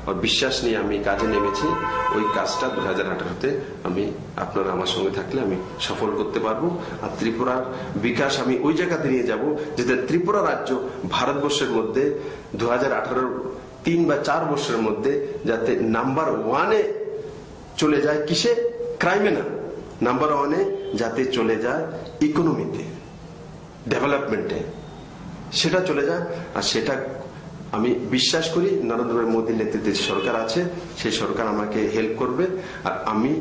ও বিশ্বাস নিয়ে আমি কাজে নেমেছি, ওই কাজটা 2018-তে আমি আপনারা আমার সঙ্গে থাকলে আমি সফল করতে পারবো। আর ত্রিপুরার বিকাশ আমি ওই জায়গাতে নিয়ে যাব যাতে ত্রিপুরা রাজ্য ভারতবর্ষের মধ্যে 2018 3 বা 4 বছরের মধ্যে যাতে নাম্বার 1-এ চলে যায়। কিসে? ক্রাইমে না, নাম্বার 1-এ যাতে চলে যায় ইকোনমিতে, ডেভেলপমেন্টে, সেটা চলে যায়। আর সেটা আমি বিশ্বাস করি নরেন্দ্র মোদীর নেতৃত্বে সরকার আছে, সেই সরকার আমাকে হেল্প করবে। আর আমি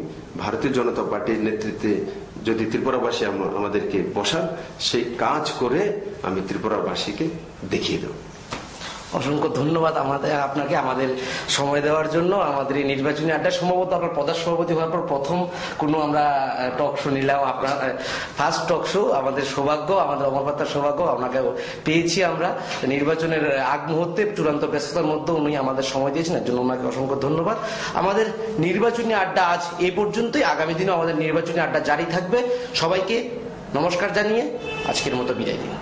ভারতীয় জনতা পার্টির নেতৃত্বে যদি ত্রিপুরাবাসী আমাদেরকে বসান, সেই কাজ করে আমি ত্রিপুরাবাসীকে দেখিয়ে দেব। অসংখ্য ধন্যবাদ আপনাকে আমাদের সময় দেওয়ার জন্য। আমাদের এই নির্বাচনী আড্ডা সম্ভবত আপনার প্রদেশ সভাপতি হওয়ার পর প্রথম কোনো আমরা টক শো নিলাম, আপনার ফার্স্ট টক শো। আমাদের সৌভাগ্য, আমাদের অমরপাতার সৌভাগ্য, আপনাকে পেয়েছি আমরা নির্বাচনের আগ মুহূর্তে, চূড়ান্ত ব্যস্ততার মধ্যে উনি আমাদের সময় দিয়েছেন, এর জন্য ওনাকে অসংখ্য ধন্যবাদ। আমাদের নির্বাচনী আড্ডা আজ এই পর্যন্তই। আগামী দিনে আমাদের নির্বাচনী আড্ডা জারি থাকবে। সবাইকে নমস্কার জানিয়ে আজকের মতো বিদায় দিন।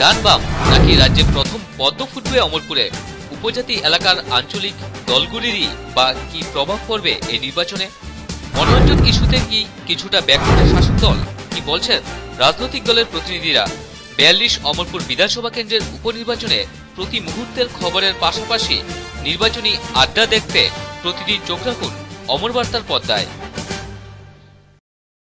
ডান বাম নাকি রাজ্যে প্রথম পদ্ম ফুটবে অমরপুরে, উপজাতি এলাকার আঞ্চলিক দলগুলিরই বা কি প্রভাব পড়বে এই নির্বাচনে? মনোরঞ্জন ইস্যুতে কি কিছুটা ব্যাকফুটে শাসক দল? কি বলছেন রাজনৈতিক দলের প্রতিনিধিরা? 42 অমরপুর বিধানসভা কেন্দ্রের উপনির্বাচনে প্রতি মুহূর্তের খবরের পাশাপাশি নির্বাচনী আড্ডা দেখতে প্রতিদিন চোখ রাখুন অমর বার্তার পর্দায়।